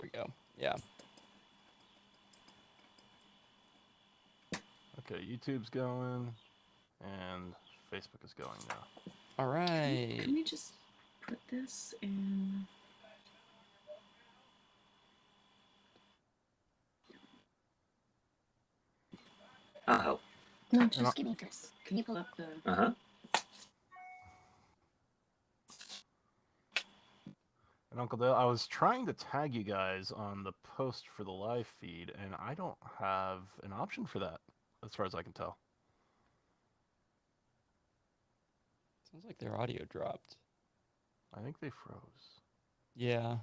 we go. Yeah. Okay, YouTube's going, and Facebook is going now. All right. Can we just put this in? I'll help. No, just give me this. Can you pull up the? Uh-huh. And Uncle Dale, I was trying to tag you guys on the post for the live feed, and I don't have an option for that, as far as I can tell. Sounds like their audio dropped. I think they froze. Yeah.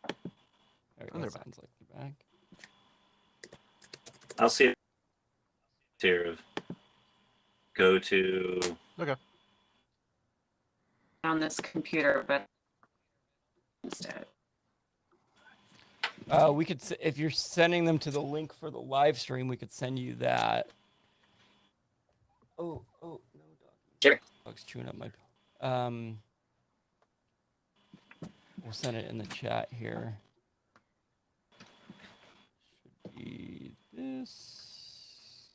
There we And go. they're Sounds like they're back. I'll see if here of go to Okay. On this computer, but instead. We could, if you're sending them to the link for the live stream, we could send you that. Oh, no, dog. Sure. Dog's chewing up my. We'll send it in the chat here. Should be this.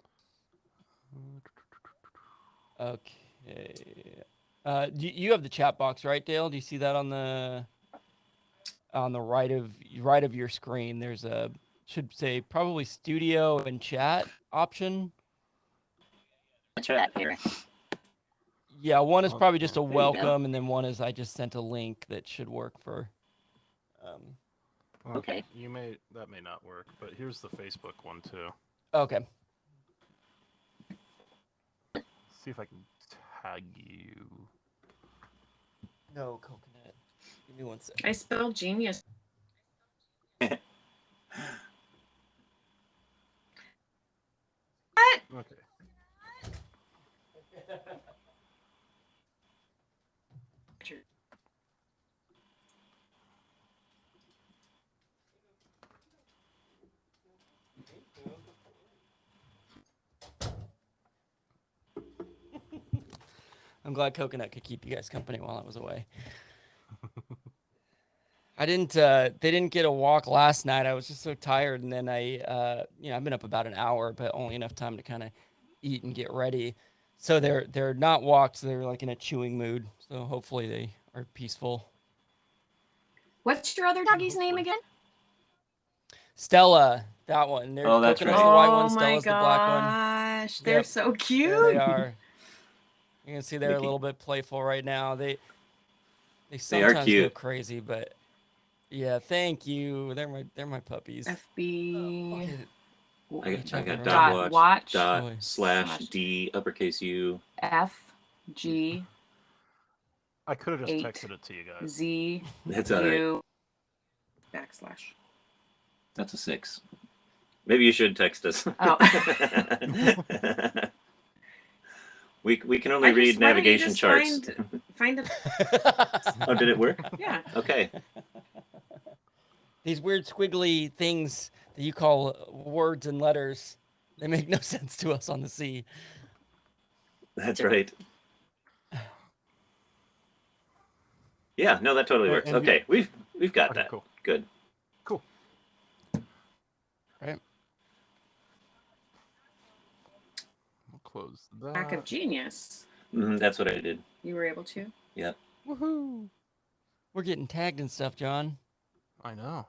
Okay. You have the chat box, right, Dale? Do you see that on the right of your screen? There's a should say probably studio and chat option. chat here. Yeah, one is probably just a There you go. welcome, and then one is I just sent a link that should work for. Okay. That may not work, but here's the Facebook one too. Okay. See if I can tag you. No coconut. Give me 1 second. I spelled genius. What? Okay. I'm glad Coconut could keep you guys company while I was away. I didn't. They didn't get a walk last night. I was just so tired, and then I've been up about an hour, but only enough time to kind of eat and get ready. So they're not walked. They're like in a chewing mood. So hopefully they are peaceful. What's your other doggy's name again? Stella, that one. There's Oh, that's Coconut's right. the white one. Oh my Stella's the black one. gosh, they're Yep. so cute. There they are. You can see they're a Mickey. little bit playful right now. They They sometimes are go cute. crazy, but yeah, thank you. They're my puppies. FB. I got Whichever. dot watch, dot Boy. slash D uppercase U. F G I could have just 8 texted it to you guys. Z That's all right. U backslash. That's a 6. Maybe you should text us. Oh. we can only read Why don't you navigation just charts. Find a Oh, did it work? yeah. Okay. These weird squiggly things that you call words and letters, they make no sense to us on the sea. That's right. Yeah, no, that totally works. And Okay, we've got Okay, that. cool. Good. Cool. Right. We'll close that. Back of genius. That's what I did. You were able to. Yep. Woohoo! We're getting tagged and stuff, John. I know.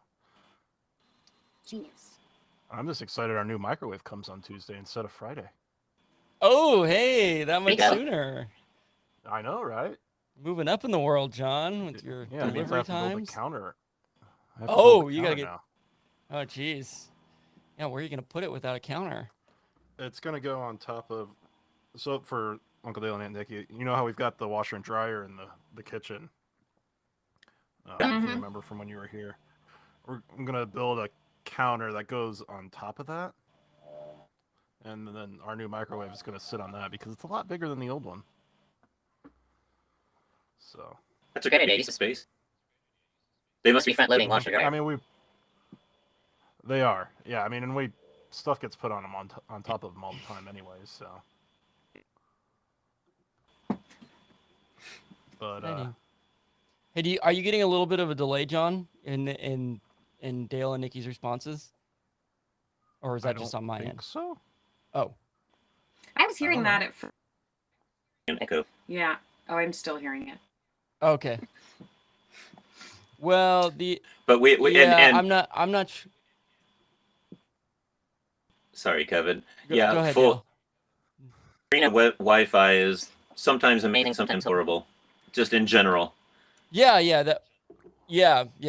Genius. I'm just excited our new microwave comes on Tuesday instead of Friday. Oh, hey, that much There you go. sooner. I know, right? Moving up in the world, John, with your Yeah, it means I delivery have to build times. a counter. I have to Oh, build a you gotta counter get- Oh, jeez. Yeah, where are you gonna put it without a counter? now. It's gonna go on top of. So for Uncle Dale and Aunt Nikki, you know how we've got the washer and dryer in the kitchen. If Mhm. you remember from when you were here, I'm gonna build a counter that goes on top of that, and then our new microwave is gonna sit on that because it's a lot bigger than the old one. So. That's a good idea. Use the space. They must be front loading washer dryer. I mean, they are. Yeah, I mean, and stuff gets put on them on top of them all the time, anyways. So. But Exciting. Hey, are you getting a little bit of a delay, John, in Dale and Nikki's responses, or is I that just don't on my think end? so. Oh, I was hearing don't know. that at first. An echo. Yeah. Oh, I'm still hearing it. okay. Well, But we yeah, and I'm not. sorry, Kevin. Go Yeah, ahead, full Dale. arena Wi-Fi is sometimes amazing, sometimes horrible. Just in general. Yeah.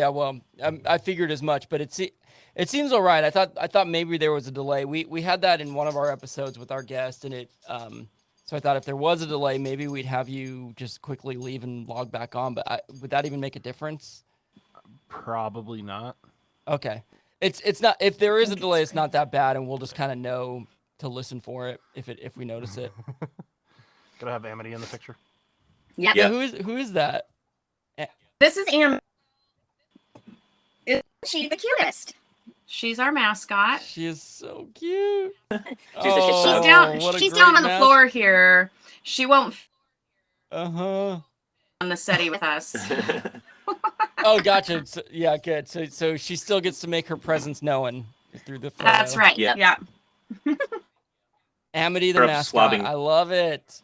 Well, I figured as much, but it seems all right. I thought maybe there was a delay. We had that in one of our episodes with our guest, and so I thought if there was a delay, maybe we'd have you just quickly leave and log back on. But would that even make a difference? Probably not. Okay, it's not. If there is a delay, it's not that bad, and we'll just kind of know to listen for it if we notice it. Gotta have Amity in the picture. Yep. Yeah. Who is that? This is Am. Isn't she the cutest? She's our mascot. She is so cute. She's a shit She's show. down. what a She's great down on the mas- floor here. She won't Uh-huh. on the SETI with us. Oh, gotcha. So, yeah, good. So she still gets to make her presence known through the photo. That's right. Yeah. Yeah. Amity the Her up mascot. swabbing. I love it.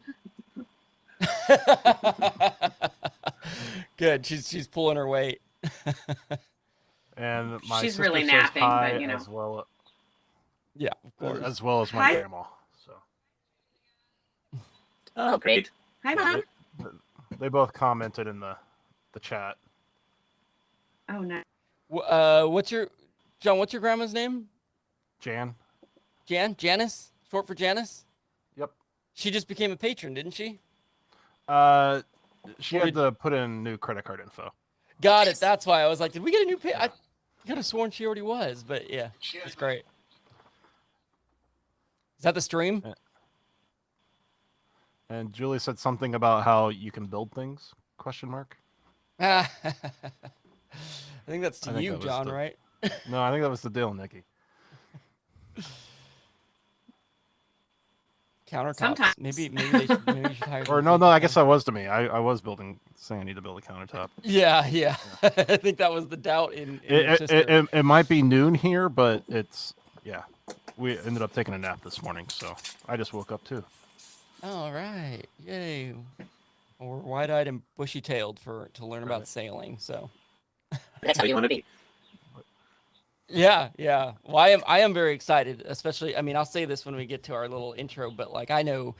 Good. She's pulling her weight. And my She's sister really says napping, but, hi you know. Yeah, of course. as well as my Hi. grandma. So Oh, great. Hi, Mom. they both commented in the chat. Oh no. What's your grandma's name? Jan. Janice? Short for Janice? Yep. She just became a patron, didn't she? She had to put in new credit card info. Got it. That's why I was like, did we get a new I could have sworn she already was, but yeah, that's great. Is that the stream? And Julie said something about how you can build things? Question mark. I think that's to I think you, that was John, the- right? No, I think that was the deal, Nikki. Countertops. Sometimes. Maybe we should hire. Or no, I guess that was to me. I was saying I need to build a countertop. Yeah. I think that was the doubt in your It, sister. it might be noon here, but it's we ended up taking a nap this morning, so I just woke up too. All right, yay! Well, we're wide-eyed and bushy-tailed to learn about Right. sailing. So That's how you want to be. yeah. Well, I am very excited. Especially, I mean, I'll say this when we get to our little intro, but like I know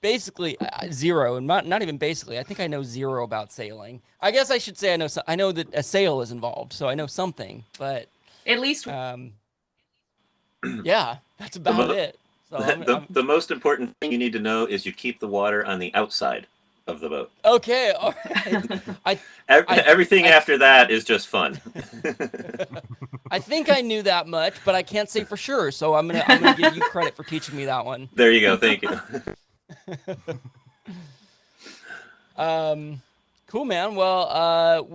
basically zero, and not even basically. I think I know zero about sailing. I guess I should say I know that a sail is involved, so I know something. But At least yeah, that's about it. So The most important thing you need to know is you keep the water on the outside of the boat. okay. All right. Everything after that is just fun. I think I knew that much, but I can't say for sure. So I'm gonna give you credit for teaching me that one. There you go. Thank you. Cool, man. Well,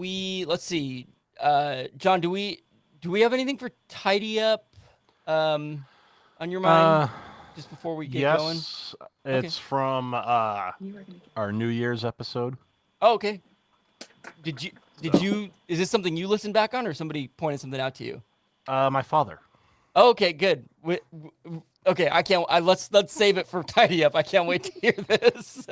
let's see. John, do we have anything for tidy up on your mind just before we get going? Yes, it's from our New Year's episode. Oh, okay. Did you is this something you listened back on or somebody pointed something out to you? My father. Oh, okay, good. Okay, let's save it for tidy up. I can't wait to hear this.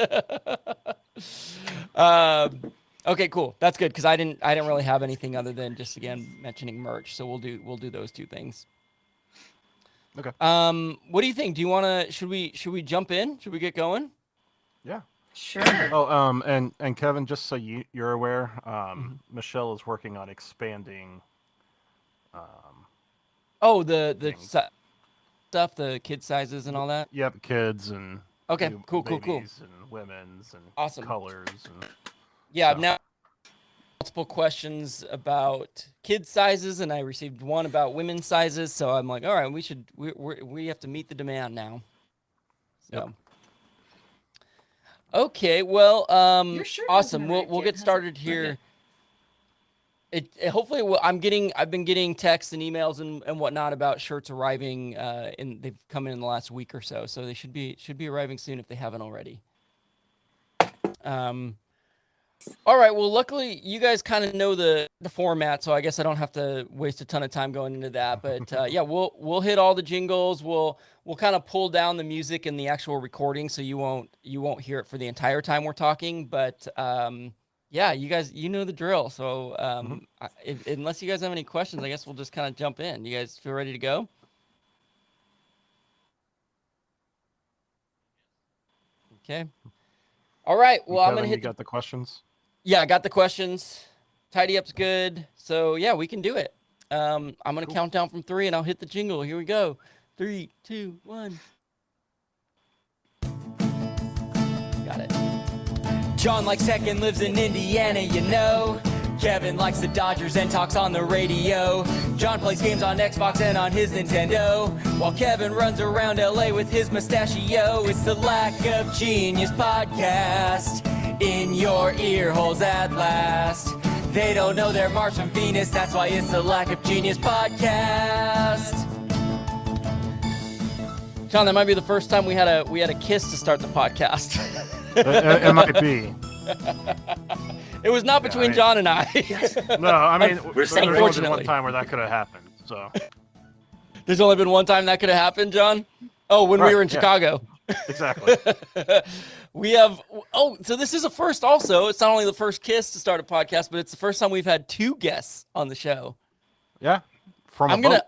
Okay, cool. That's good because I didn't really have anything other than just again mentioning merch. So we'll do those two things. Okay. What do you think? Should we jump in? Should we get going? Yeah. sure. Oh, and Kevin, just so you're aware, Michelle is working on expanding. Oh, the Things. stuff, the kid sizes and all that. Yep, kids and Okay, new cool. babies and women's and Awesome. colors and Yeah, I've So- now multiple questions about kid sizes, and I received one about women's sizes. So I'm like, all right, we have to meet the demand now. So, okay, well, Your shirt awesome. hasn't arrived We'll yet, get has it? started Not here. yet. It hopefully I've been getting texts and emails and whatnot about shirts arriving. They've come in the last week or so, so they should be arriving soon if they haven't already. All right. Well, luckily you guys kind of know the format, so I guess I don't have to waste a ton of time going into that. But yeah, we'll hit all the jingles. We'll kind of pull down the music and the actual recording, so you won't hear it for the entire time we're talking. But yeah, you guys, you know the drill. So unless you guys have any questions, I guess we'll just kind of jump in. You guys feel ready to go? Okay. All right. Well, I'm Kevin, gonna hit. You got the questions? Yeah, I got the questions. Tidy up's good. So yeah, we can do it. I'm gonna count down from 3 and I'll hit the jingle. Here we go. 3, 2, 1. Got it. John likes tech and lives in Indiana, you know. Kevin likes the Dodgers and talks on the radio. John plays games on Xbox and on his Nintendo, while Kevin runs around LA with his mustachio. It's the Lack of Genius podcast in your ear holes at last. They don't know they're Mars from Venus, that's why it's the Lack of Genius podcast. John, that might be the first time we had a kiss to start the podcast. It might be. It was not between John and I. No, I mean, We're there's only been unfortunately. one time where that could have happened. So There's only been one time that could have happened, John. Oh, when we Right, were in yeah. Chicago. exactly. We have. Oh, so this is a first. Also, it's not only the first kiss to start a podcast, but it's the first time we've had 2 guests on the show. Yeah. From I'm a gonna. boat.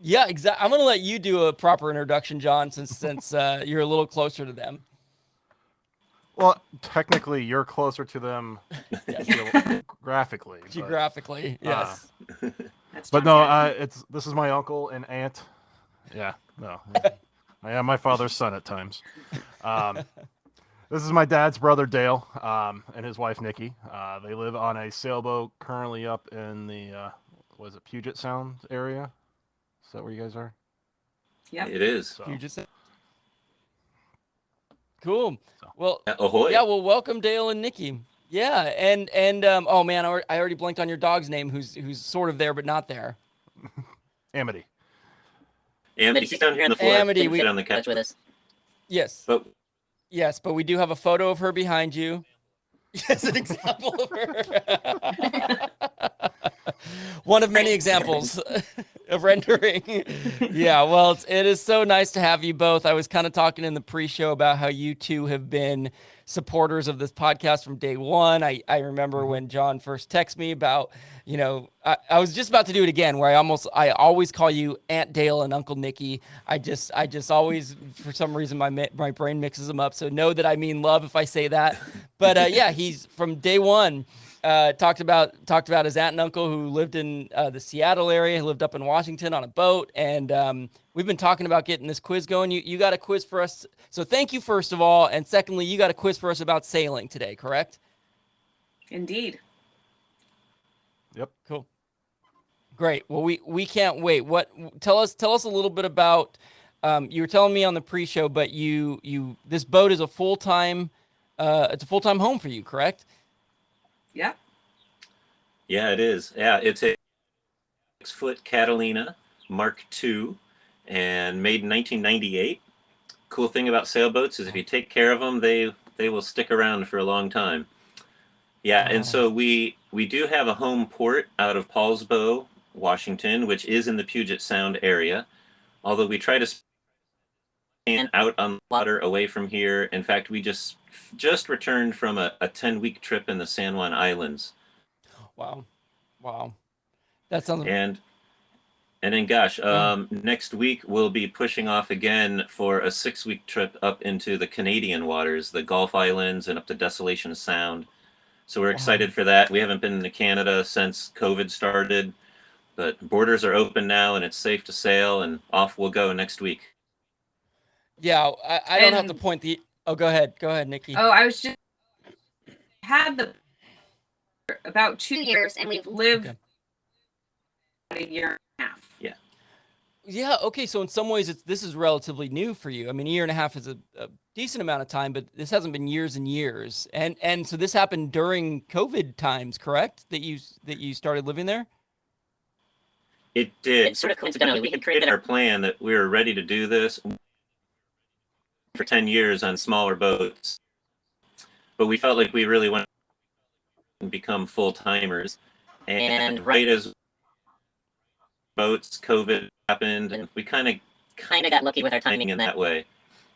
Yeah, exactly. I'm gonna let you do a proper introduction, John, since you're a little closer to them. Well, technically, you're closer to them geographically. but- Geographically, yes. That's But John's no, this is my uncle and aunt. Yeah, no, I am my father's son at times. This is my dad's brother Dale, and his wife Nikki. They live on a sailboat currently up in the was it Puget Sound area? Is that where you guys are? Yep. It is. So, You just. Cool. So. Well, Ahoy. yeah. Well, welcome Dale and Nikki. Yeah, and oh man, I already blanked on your dog's name, who's sort of there but not there. Amity. Amity, sit down here on the floor. Amity, Sit we- on the couch with us. Yes. But Yes, but we do have a photo of her behind you. Yes, an example of her. One of many examples of rendering. Yeah, well, it is so nice to have you both. I was kind of talking in the pre-show about how you two have been supporters of this podcast from day one. I remember when John first texted me about, I was just about to do it again, where I always call you Aunt Dale and Uncle Nicky. I just always, for some reason, my brain mixes them up. So know that I mean love if I say that. But yeah, he's from day one. Talked about his aunt and uncle who lived in the Seattle area, lived up in Washington on a boat, and we've been talking about getting this quiz going. You got a quiz for us, so thank you first of all, and secondly, you got a quiz for us about sailing today, correct? Indeed. Yep. Cool. Great. Well, we can't wait. Tell us a little bit about. You were telling me on the pre-show, but this boat is a full-time. It's a full-time home for you, correct? Yep. yeah, it is. Yeah, it's a 6-foot Catalina Mark II, and made in 1998. Cool thing about sailboats is if you take care of them, they will stick around for a long time. Yeah, and so we do have a home port out of Paulsbo, Washington, which is in the Puget Sound area. Although we try to stay out on the water away from here. In fact, we just returned from a 10-week trip in the San Juan Islands. Wow. That sounds. And then, gosh, next week we'll be pushing off again for a 6-week trip up into the Canadian waters, the Gulf Islands and up to Desolation Sound. So we're excited for that. We haven't been to Canada since COVID started, but borders are open now and it's safe to sail, and off we'll go next week. Yeah, I don't have to And- point the. Oh, go ahead, Nikki. Oh, I was just had the about 2 years, and we've lived Okay. a year and a half. Yeah. Okay. So in some ways, this is relatively new for you. I mean, a year and a half is a decent amount of time, but this hasn't been years and years. And so this happened during COVID times, correct? That you started living there. It did. Sort of coincidentally, we had created our plan that we were ready to do this for 10 years on smaller boats, but we felt like we really wanted and become full timers. And right as boats, COVID happened, and we kind of got lucky with our timing in that way.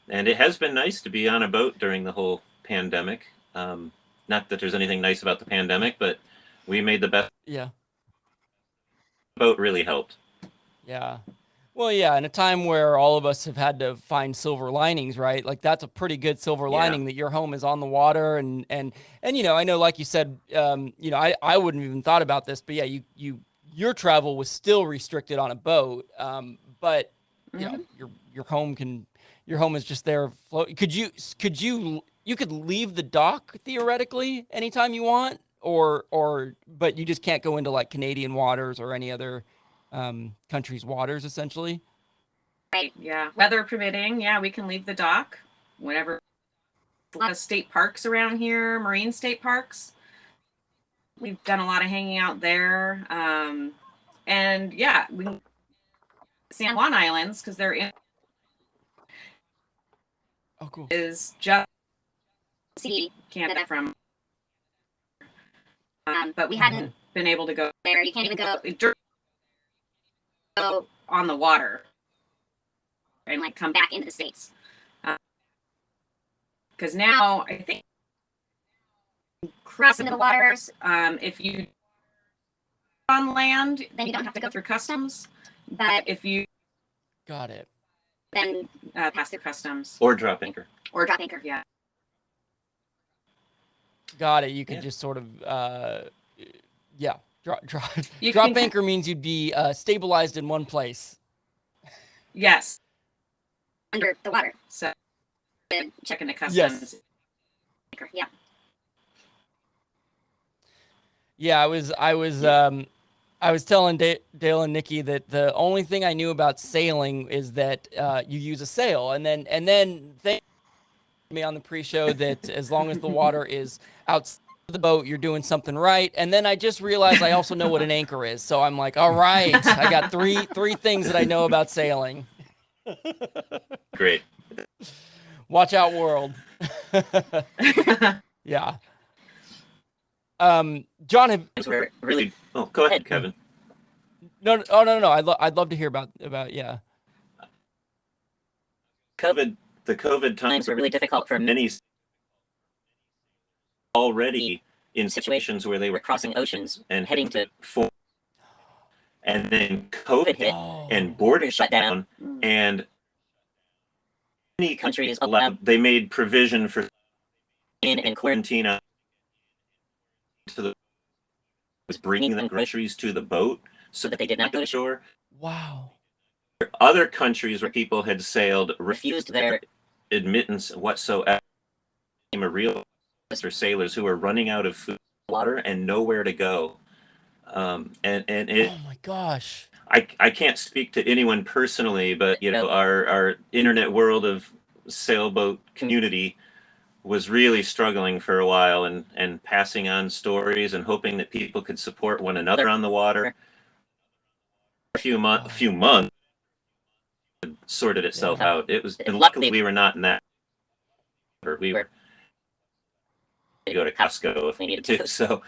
And it has been nice to be on a boat during the whole pandemic. Not that there's anything nice about the pandemic, but we made the best. Yeah. Boat really helped. Yeah. Well, yeah, in a time where all of us have had to find silver linings, right? Like that's a pretty good silver lining that your home is on the water, and you know, I know, like you said, you know, I wouldn't have even thought about this, but yeah, your travel was still restricted on a boat, but you know, your home is just there. Could you could leave the dock theoretically anytime you want, or but you just can't go into like Canadian waters or any other country's waters, essentially. Right. Yeah. Weather permitting. Yeah, we can leave the dock whenever. A lot of state parks around here, marine state parks. We've done a lot of hanging out there. And yeah, we can San Juan Islands because they're in. Oh, cool. Is just Canada from. But we hadn't been able to go there. You can't even go on the water and like come back into the States. Because now I think cross into the waters, if you on land, then you don't have to go through customs. But if you got it, then pass through customs or drop anchor. Yeah. Got it. You could just sort of You drop can- anchor means you'd be stabilized in one place. Yes. Under the water. So checking the customs. Yes. Yeah. Yeah, I was telling Dale and Nikki that the only thing I knew about sailing is that you use a sail, and then they me on the pre-show that as long as the water is outside the boat, you're doing something right. And then I just realized I also know what an anchor is. So I'm like, all right, I got three things that I know about sailing. Great. Watch out, world. Yeah. John, We're really. Oh, go ahead, Kevin. No. I'd love to hear about yeah. The COVID times were really difficult for many. Already in situations where they were crossing oceans and heading to foreign, and then COVID hit and borders shut down, and many countries allowed. They made provision for in and quarantine to the was bringing them groceries to the boat so that they did not go to shore. Wow. Other countries where people had sailed refused their admittance whatsoever. A real for sailors who are running out of food, water, and nowhere to go. And it, oh my gosh. I can't speak to anyone personally, but you know, our internet world of sailboat community was really struggling for a while, and passing on stories and hoping that people could support one another on the water. A few months it sorted itself out. It was, and luckily we were not in that. We were to go to Costco if we needed to. So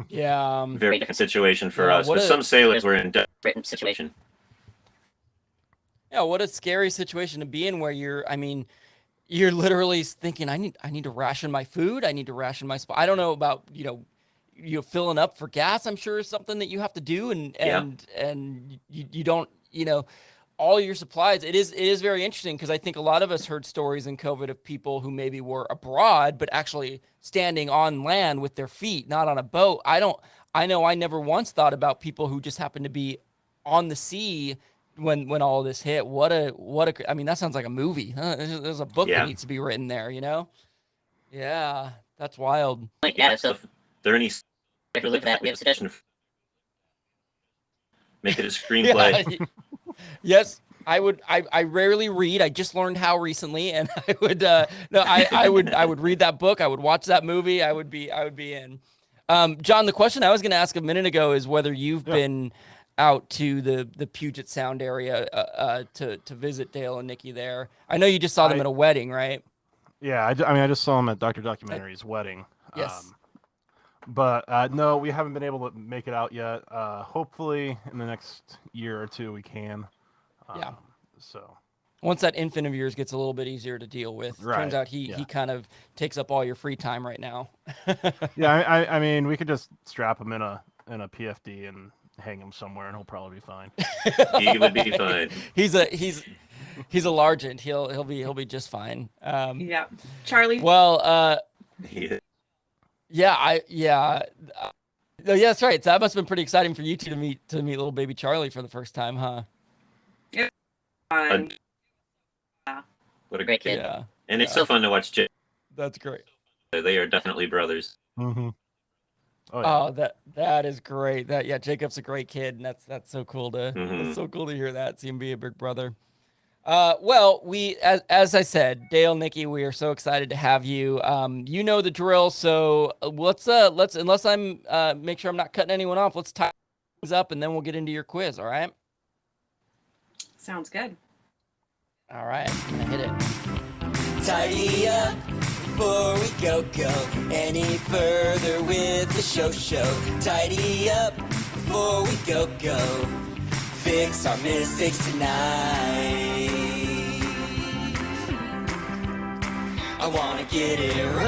yeah, very different situation for us. But some sailors were in a different situation. Yeah, what a scary situation to be in, where you're literally thinking, I need to ration my food. I need to ration my spot. I don't know about, you filling up for gas, I'm sure is something that you have to do. And you don't, all your supplies. It is very interesting, because I think a lot of us heard stories in COVID of people who maybe were abroad, but actually standing on land with their feet, not on a boat. I know I never once thought about people who just happened to be on the sea when all of this hit. I mean, that sounds like a movie. Huh? There's a book that needs to be written there, Yeah, that's wild. Yeah, so if there are any who look at that, we have a suggestion. Make it a screenplay. Yeah. Yes, I would. I rarely read. I just learned how recently, and I would. I would read that book. I would watch that movie. I would be in. John, the question I was going to ask a minute ago is whether you've been out to the Puget Sound area to visit Dale and Nikki there. I know you just saw them at a wedding, right? Yeah, I just saw them at Dr. Documentary's wedding. Yes. But no, we haven't been able to make it out yet. Hopefully, in the next year or two, we can. Yeah. So. Once that infant of yours gets a little bit easier to deal with, Right. turns out he kind of takes up all your free time right now. Yeah, I mean, we could just strap him in a PFD and hang him somewhere, and he'll probably be fine. He would be fine. He's a largent. He'll be just fine. Yeah, Charlie. Well, Yeah. yeah, that's right. So that must have been pretty exciting for you two to meet little baby Charlie for the first time, huh? Um, What a Great kid. kid. Yeah, And it's so fun to watch Jay. that's great. They are definitely brothers. Mm-hmm. Oh, yeah. Oh, that is great. Jacob's a great kid, and that's so cool to Mhm. that's so cool to hear that. See him be a big brother. Well, we as I said, Dale, Nikki, we are so excited to have you. You know the drill, so let's unless I'm make sure I'm not cutting anyone off. Let's tie things up, and then we'll get into your quiz. All right. Sounds good. All right. I'm gonna hit it. Tidy up before we go any further with the show. Tidy up before we go fix our mistakes tonight. I wanna get it right.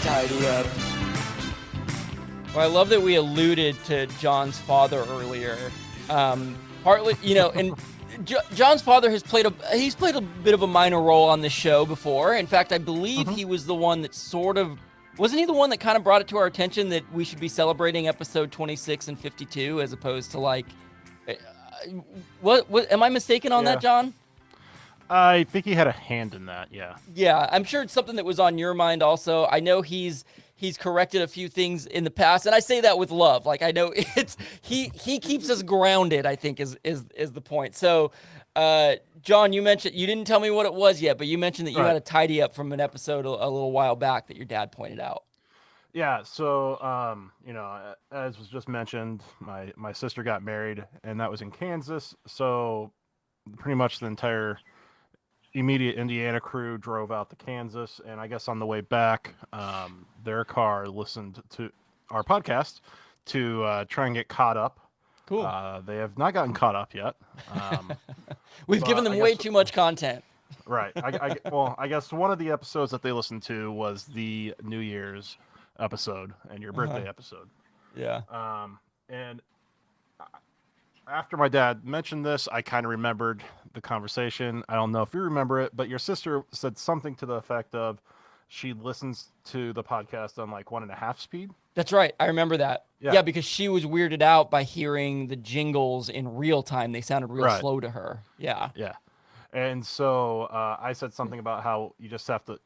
Tidy up. Well, I love that we alluded to John's father earlier. Partly, and John's father has played a bit of a minor role on this show before. In fact, I believe he was the one that wasn't he the one that kind of brought it to our attention that we should be celebrating episode 26 and 52 as opposed to what am I mistaken on that, John? I think he had a hand in that. Yeah. Yeah, I'm sure it's something that was on your mind also. I know he's corrected a few things in the past, and I say that with love. Like, I know it's he keeps us grounded, I think is the point. So, John, you mentioned, you didn't tell me what it was yet, but you mentioned that you had a tidy up from an episode a little while back that your dad pointed out. Yeah, so as was just mentioned, my sister got married, and that was in Kansas. So pretty much the entire immediate Indiana crew drove out to Kansas, and I guess on the way back, their car listened to our podcast to try and get caught up. Cool. They have not gotten caught up yet. We've given them way too much content. Right. I guess one of the episodes that they listened to was the New Year's episode and your birthday episode. Yeah. And after my dad mentioned this, I kind of remembered the conversation. I don't know if you remember it, but your sister said something to the effect of she listens to the podcast on like 1.5 speed. That's right. I remember that. Yeah. Yeah, because she was weirded out by hearing the jingles in real time. They sounded real slow to her. Yeah. Yeah. And so I said something about how you just have to,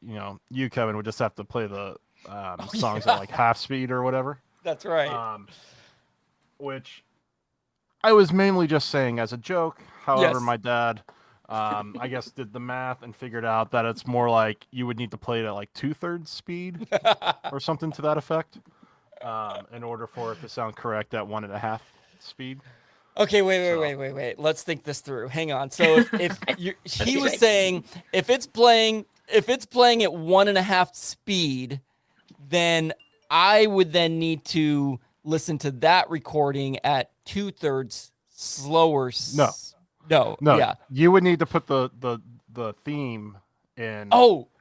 you, Kevin, would just have to play the songs at like half speed or whatever. That's right. Which I was mainly just saying as a joke. However, Yes. my dad, I guess, did the math and figured out that it's more like you would need to play it at like 2/3 speed or something to that effect in order for it to sound correct at 1.5 speed. Okay, wait. Let's think this through. Hang on. So he was saying if it's playing at 1.5 speed, then I would then need to listen to that recording at 2/3 slower. No. Yeah. You would need to put the theme in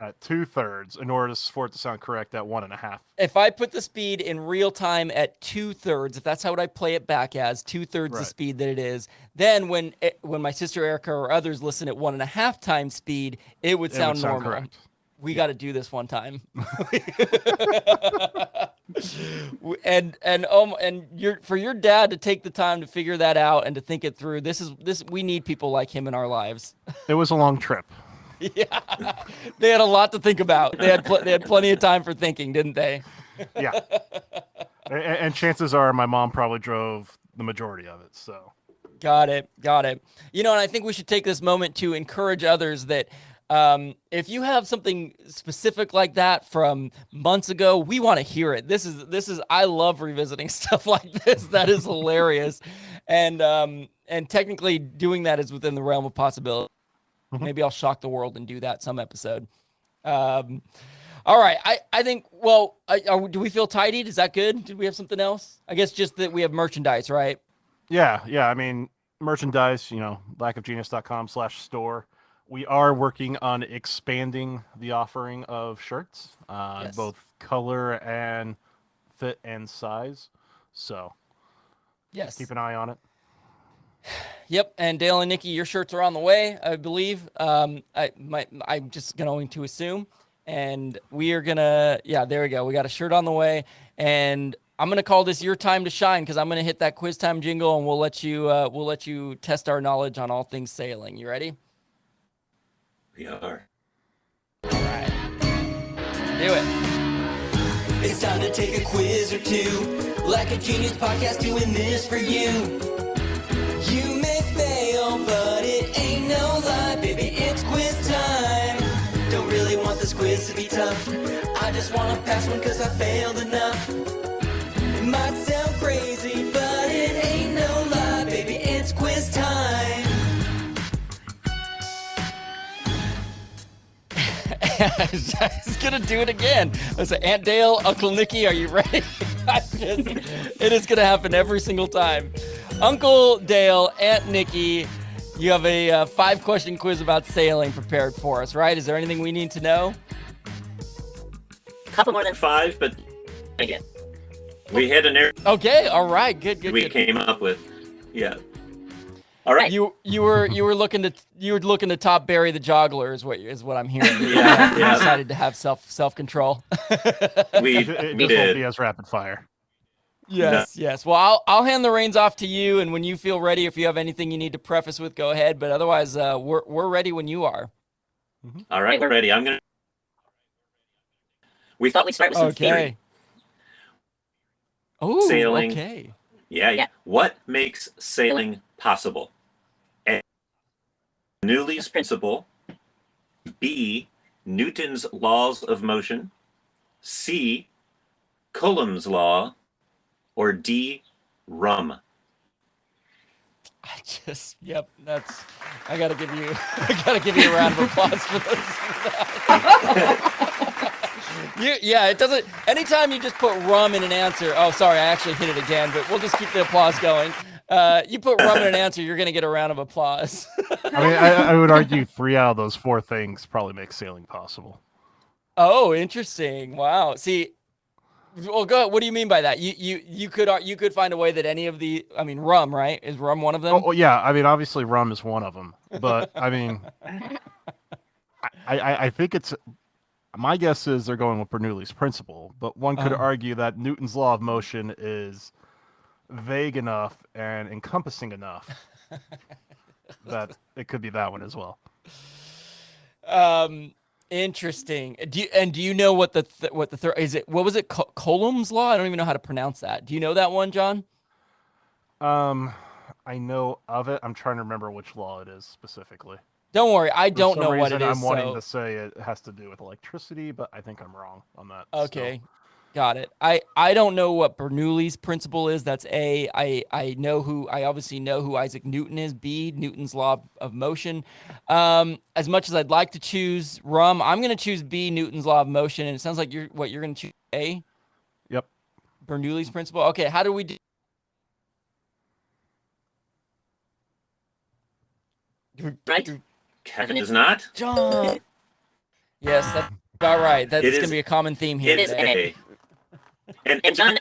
at 2/3 in order for it to sound correct at 1.5. If I put the speed in real time at 2/3, if that's how I play it back as 2/3 the speed that it is, then when my sister Erica or others listen at 1.5 times speed, it would sound normal. Correct. We got to do this one time. and for your dad to take the time to figure that out and to think it through. We need people like him in our lives. It was a long trip. Yeah, they had a lot to think about. They had plenty of time for thinking, didn't they? Yeah. And chances are my mom probably drove the majority of it. So. Got it. And I think we should take this moment to encourage others that if you have something specific like that from months ago, we want to hear it. This is I love revisiting stuff like this. That is hilarious. And technically doing that is within the realm of possibility. Mhm. Maybe I'll shock the world and do that some episode. All right. I think, well, do we feel tidied? Is that good? Did we have something else? I guess just that we have merchandise, right? Yeah. I mean, merchandise, lackofgenius.com/store. We are working on expanding the offering of shirts, Yes. both color and fit and size. So Yes. keep an eye on it. Yep. And Dale and Nikki, your shirts are on the way, I believe. I'm just going to assume. And we are gonna, yeah, there we go. We got a shirt on the way, and I'm gonna call this your time to shine because I'm gonna hit that quiz time jingle, and we'll let you test our knowledge on all things sailing. You ready? We are. All right. Do it. It's time to take a quiz or two. Like a Genius podcast doing this for you. You may fail, but it ain't no lie, baby. It's quiz time. Don't really want this quiz to be tough. I just want to pass one cause I failed enough. It might sound crazy, but it ain't no lie, baby. It's quiz time. He's gonna do it again. Listen, Aunt Dale, Uncle Nicky, are you ready? It is gonna happen every single time. Uncle Dale, Aunt Nikki, you have a 5-question quiz about sailing prepared for us, right? Is there anything we need to know? Couple more than 5, but again, we had an air Okay, all right, good. we came up with. Yeah. All right. You were looking to top Barry the Joggler is what I'm hearing. Yeah, You yeah. decided to have self control. We It just won't did. be as rapid fire. Yes. Well, I'll hand the reins off to you, and when you feel ready, if you have anything you need to preface with, go ahead. But otherwise, we're ready when you are. All right, we're ready. We thought we'd start with some theory. Okay. Oh, Sailing. okay. Yeah. What makes sailing possible? A. Newly's principle. B. Newton's laws of motion. C. Coulomb's law. Or D. Rum. Yep. I gotta give you a round of applause for this. It doesn't. Anytime you just put rum in an answer. Oh, sorry, I actually hit it again, but we'll just keep the applause going. You put rum in an answer, you're gonna get a round of applause. I mean, I would argue 3 out of those 4 things probably make sailing possible. Oh, interesting. Wow. See, well, go. What do you mean by that? You could find a way that any of the. I mean, rum, right? Is rum one of them? Oh, yeah. I mean, obviously, rum is one of them. But I mean, I think it's. My guess is they're going with Bernoulli's principle, but one could argue that Newton's law of motion is vague enough and encompassing enough that it could be that one as well. Interesting. Do you know what the third is? What was it? Coulomb's law? I don't even know how to pronounce that. Do you know that one, John? I know of it. I'm trying to remember which law it is specifically. Don't worry, I don't For know some what it reason, is. I'm wanting so- to say it has to do with electricity, but I think I'm wrong on that. Okay, got it. I don't know what Bernoulli's principle is. That's A. I obviously know who Isaac Newton is. B. Newton's law of motion. As much as I'd like to choose rum, I'm going to choose B. Newton's law of motion. And it sounds like you're going to choose A. Yep. Bernoulli's principle. Okay, how do we do? Right. Kevin is not. John. Yes, that's about right. That's It going to is- be a common theme here It is today. A. And John,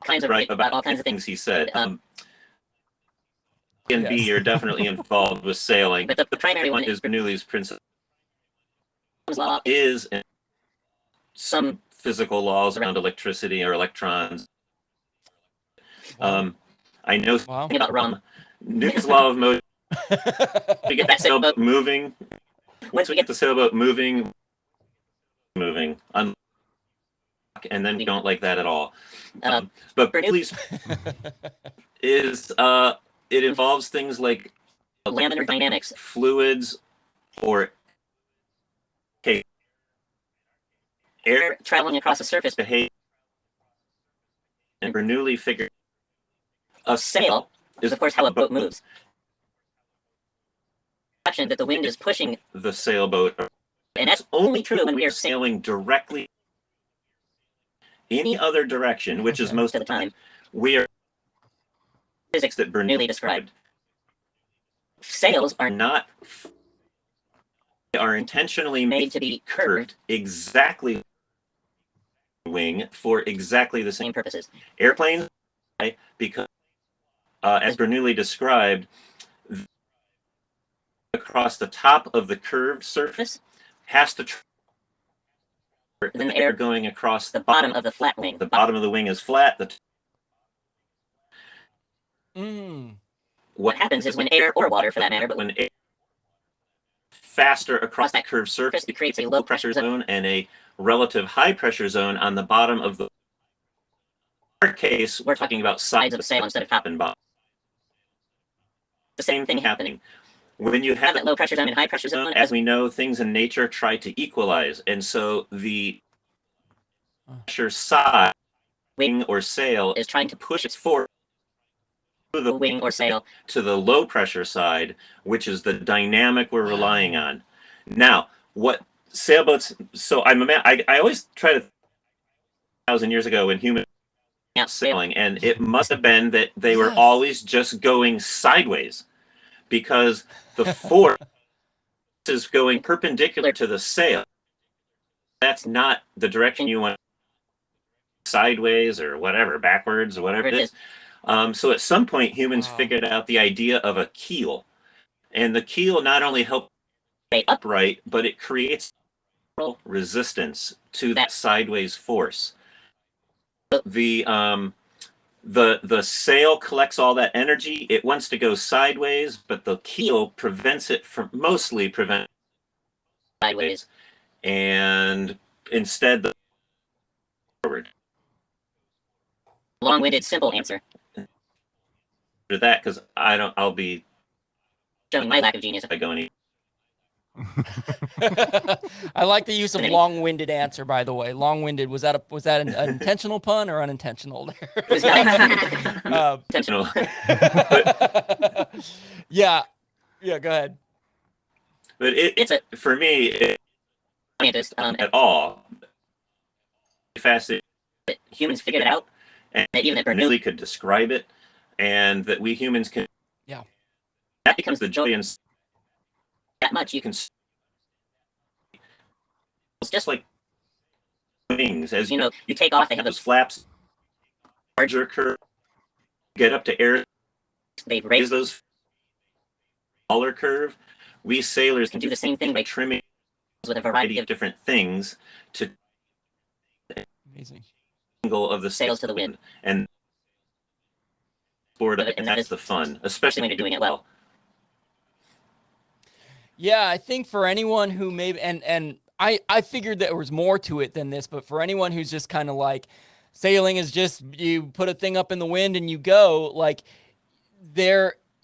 kinds of right about all kinds of things he said. And B, Yes. you're definitely involved with sailing, but the primary one is Bernoulli's principle. Law is some physical laws around electricity or electrons. I know Wow. something about rum. Newton's law of motion. We get that sailboat moving. Once we get the sailboat moving, unlock, and then we don't like that at all. But Bernoulli's is it involves things like laminar dynamics, fluids, or air traveling across a surface behave. And Bernoulli figured a sail is, of course, how a boat moves. direction that the wind is pushing, the sailboat. and that's only true when we are sailing Sailing directly any other direction, which is Okay. most most of the time. we are Physics that Bernoulli described. Sails are are not they are intentionally made to be curved, exactly wing for exactly the same same purposes. airplanes fly because as Bernoulli described, across the top of the curved surface has to Then the air air, going across the bottom of the flat wing. the bottom of the wing is flat. Mm. What happens is when air, or water for that matter, but when air faster across that curved surface, it creates a low pressure zone. zone and a relative high pressure zone on the bottom of the. In our case, we're talking about sides of a sail instead of top and bottom. The same thing happening. When you Have have that low pressure zone and high pressure zone, as we know, things in nature try to equalize, and so the pressure side wing or sail is trying to push its force the the wing or sail. to the low pressure side, which is the dynamic we're relying on. Now, what sailboats? So I always try to 1,000 years ago when humans Yeah, sailing, and it must have been that they were Yes. always just going sideways because the force is going perpendicular to the sail. That's not the direction you want, sideways or whatever, backwards or whatever it is. So at some point, humans Wow. figured out the idea of a keel, and the keel not only helps Stay up. upright, but it creates resistance to that sideways force. The sail collects all that energy. It wants to go sideways, but the keel prevents it from Sideways. and instead the forward. Long-winded, simple answer. To that, because I'll be Showing my lack of genius. going. I like the use of long-winded answer, by the way. Long-winded, was that an intentional pun or unintentional there? It was not Uh, intentional. yeah. Yeah, go ahead. But It's a for me scientist. at all fascinating. Humans figured it out, And that even at Bernoulli, Bernoulli could describe it, and that we humans can. Yeah. That becomes the joy, and that much you can. it's just like wings. As You know, you take off. They have those those. flaps, larger curve, get up to air, They've raise raised those smaller curve. We sailors can do the same thing by by trimming with a a variety variety of of different things to Amazing. angle of the sails to the wind. and board, And that that's is the fun, especially when you're doing it well. Yeah, I think for anyone who maybe and I figured there was more to it than this, but for anyone who's just kind of like sailing is just you put a thing up in the wind and you go, like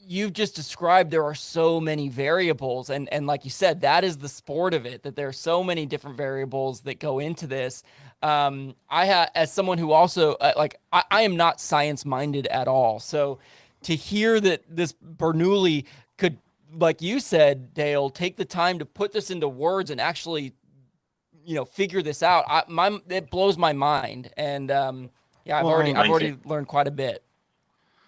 you've just described there are so many variables and like you said, that is the sport of it, that there are so many different variables that go into this. As someone who also I am not science minded at all. So to hear that this Bernoulli could, like you said, Dale, take the time to put this into words and actually, figure this out, it blows my mind. And yeah, I've Well, already mine already learned quite a bit.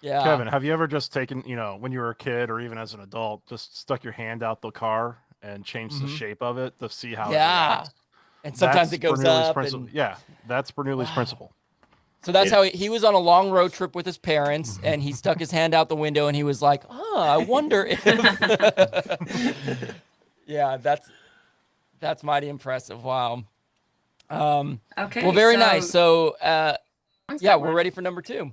Yeah. Kevin, have you ever just taken, when you were a kid or even as an adult, just stuck your hand out the car and changed the Mhm. shape of it to see how it Yeah. reacts? And sometimes it goes Bernoulli's up. principle. And, Yeah, that's Bernoulli's Wow. principle. so that's how he was on a long road trip with his parents and he stuck his hand out the window and he was like, oh, I wonder if. Yeah, that's mighty impressive. Wow. Okay. Well, very nice. So, yeah, got we're one. ready for number 2.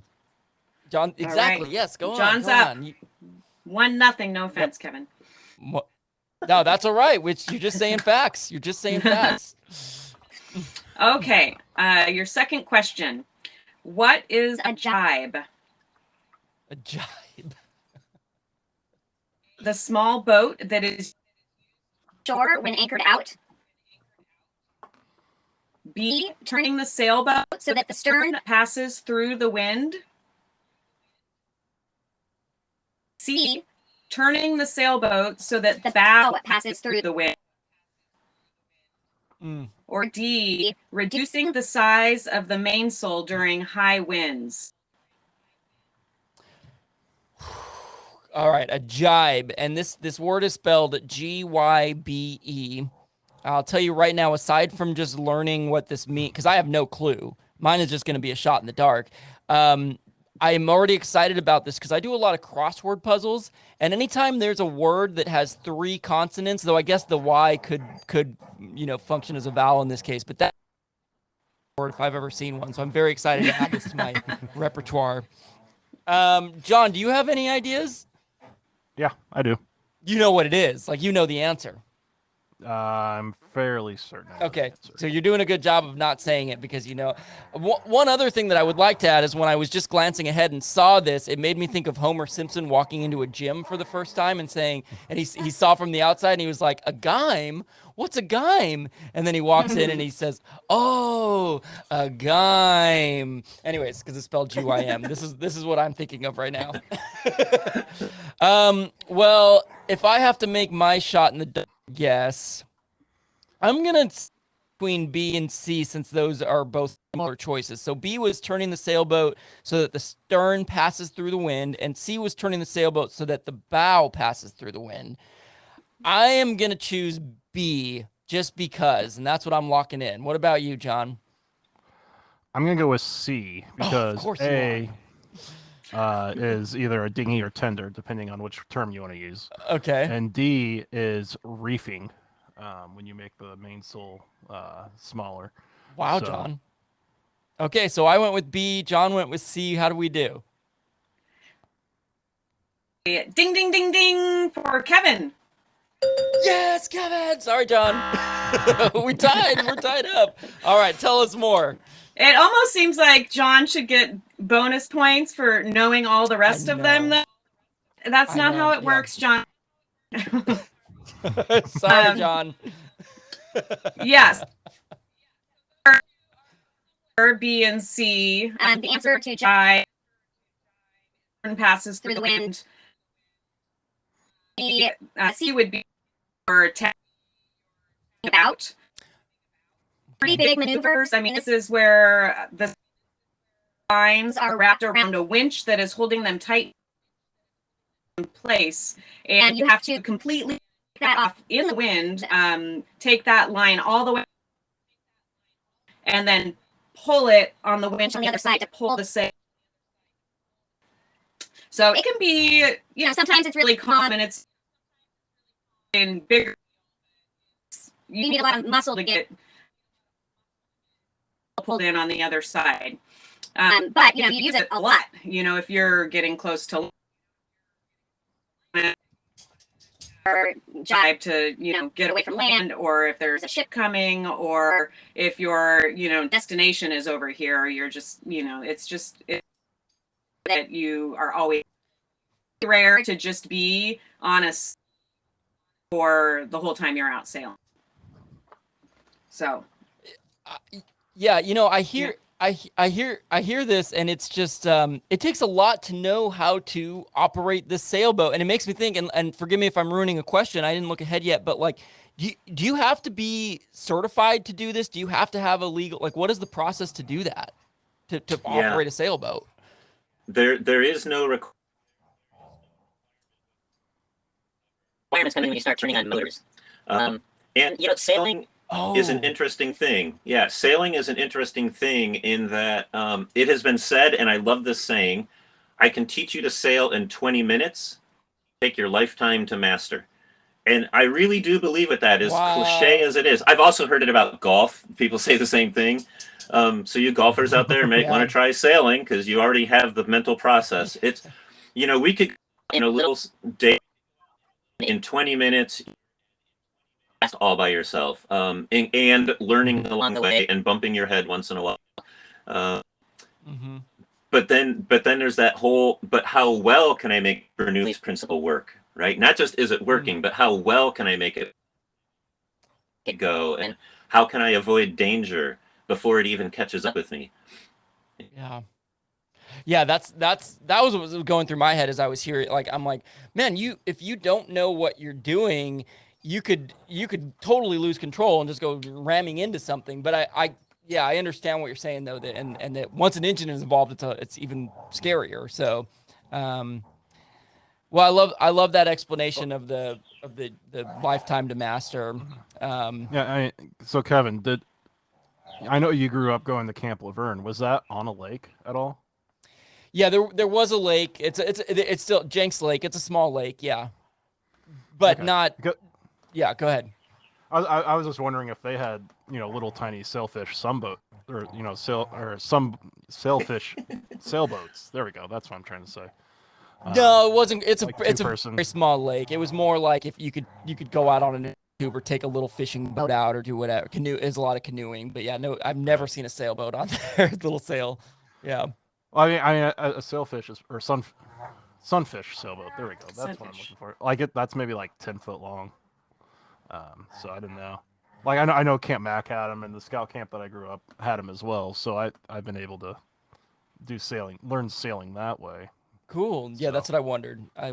John, exactly. right. Yes, go John's on. Go up. on. 1-0. No offense, Kevin. No, that's all right. Which you're just saying facts. You're just saying facts. Okay. Your second question. What is a jibe? A jibe. The small boat that is Shore when anchored out, B, turning the sailboat so that the stern passes through the wind. C, turning the sailboat so that the bow passes through the wind. Mm. Or D, reducing the size of the mainsail during high winds. All right, a jibe, and this word is spelled G-Y-B-E. I'll tell you right now, aside from just learning what this means, because I have no clue, mine is just going to be a shot in the dark. I am already excited about this because I do a lot of crossword puzzles, and anytime there's a word that has 3 consonants, though I guess the Y could function as a vowel in this case, but that word if I've ever seen one, so I'm very excited to add this to my repertoire. John, do you have any ideas? Yeah, I do. You know what it is. Like, you know the answer. I'm fairly certain. I know the Okay, answer. so you're doing a good job of not saying it because you know. One other thing that I would like to add is when I was just glancing ahead and saw this, it made me think of Homer Simpson walking into a gym for the first time and saying, and he saw from the outside and he was like, a gyme? What's a gyme? And then he walks in and he says, oh, a gyme. Anyways, because it's spelled G-Y-M. This is what I'm thinking of right now. Well, if I have to make my shot in the guess, I'm gonna between B and C since those are both similar choices. So B was turning the sailboat so that the stern passes through the wind, and C was turning the sailboat so that the bow passes through the wind. I am gonna choose B just because, and that's what I'm locking in. What about you, John? I'm gonna go with C because course you A is either a dinghy or tender, depending on which term you want to use, Okay. and D is reefing, when you make the mainsail smaller. Wow, So- John. Okay, so I went with B. John went with C. How do we do? Ding, ding, ding, ding for Kevin. Yes, Kevin. Sorry, John. We're tied up. All right, tell us more. It almost seems like John should get bonus points for knowing all the rest I of them. know. That's I not know, how it yeah. works, John. Sorry, John. Yes. B and C. The answer to I passes Through the wind. The C would be for about. pretty big maneuvers. I mean, this is where the lines are wrapped around a winch that is holding them tight in place, and you have to completely take that off in the wind. Take that line all the way, and then pull it on the winch on the other side to pull the sail. So it can be, sometimes it's really common. It's in bigger. you need a lot of muscle to get pulled in on the other side. but you use it a lot. If you're getting close to Or jibe to get away from land, or if there's a ship coming, or if your destination is over here, you're just it's that you are always rare to just be honest for the whole time you're out sailing. So Yeah, I hear I hear this, and it's just it takes a lot to know how to operate this sailboat, and it makes me think. And forgive me if I'm ruining a question. I didn't look ahead yet, but like, do you have to be certified to do this? Do you have to have a legal what is the process to do that? To operate a sailboat? There is no Requirements come in when you start turning on motors. And sailing Oh, is an interesting thing. Yeah, sailing is an interesting thing in that it has been said, and I love this saying, I can teach you to sail in 20 minutes, take your lifetime to master. And I really do believe it, that as Wow. cliche as it is. I've also heard it about golf. People say the same thing. So you golfers out there may Yeah. want to try sailing because you already have the mental process. It's, we could, little day in 20 minutes, all by yourself, and learning along the way and bumping your head once in a while. Mm-hmm. But then there's that whole, but how well can I make Bernoulli's principle work, right? Not just is it working, but how well can I make it go? And how can I avoid danger before it even catches up with me? Yeah. Yeah, that was what was going through my head as I was hearing. Like, I'm like, man, if you don't know what you're doing, you could totally lose control and just go ramming into something. But I understand what you're saying though, that and that once an engine is involved, it's even scarier. So, well, I love that explanation of the lifetime to master. Yeah. So Kevin, I know you grew up going to Camp Laverne. Was that on a lake at all? Yeah, there was a lake. It's still Jenks Lake. It's a small lake, yeah, but Okay. not. Yeah, go ahead. I was just wondering if they had, little tiny sailfish sunboat or some sailfish sailboats. There we go. That's what I'm trying to say. No, it wasn't. It's like a two-person. very small lake. It was more like if you could go out on a tube or take a little fishing boat out or do whatever. Canoe is a lot of canoeing, but yeah, no, I've never seen a sailboat on there. Little sail. Yeah. Well, a sailfish or sunfish sailboat. There we go. That's what I'm Sunfish. looking for. Like that's maybe like 10 foot long. So I didn't know. Like I know Camp Mac had them, and the scout camp that I grew up had them as well. So I've been able to learn sailing that way. Cool. Yeah, So- that's what I wondered. I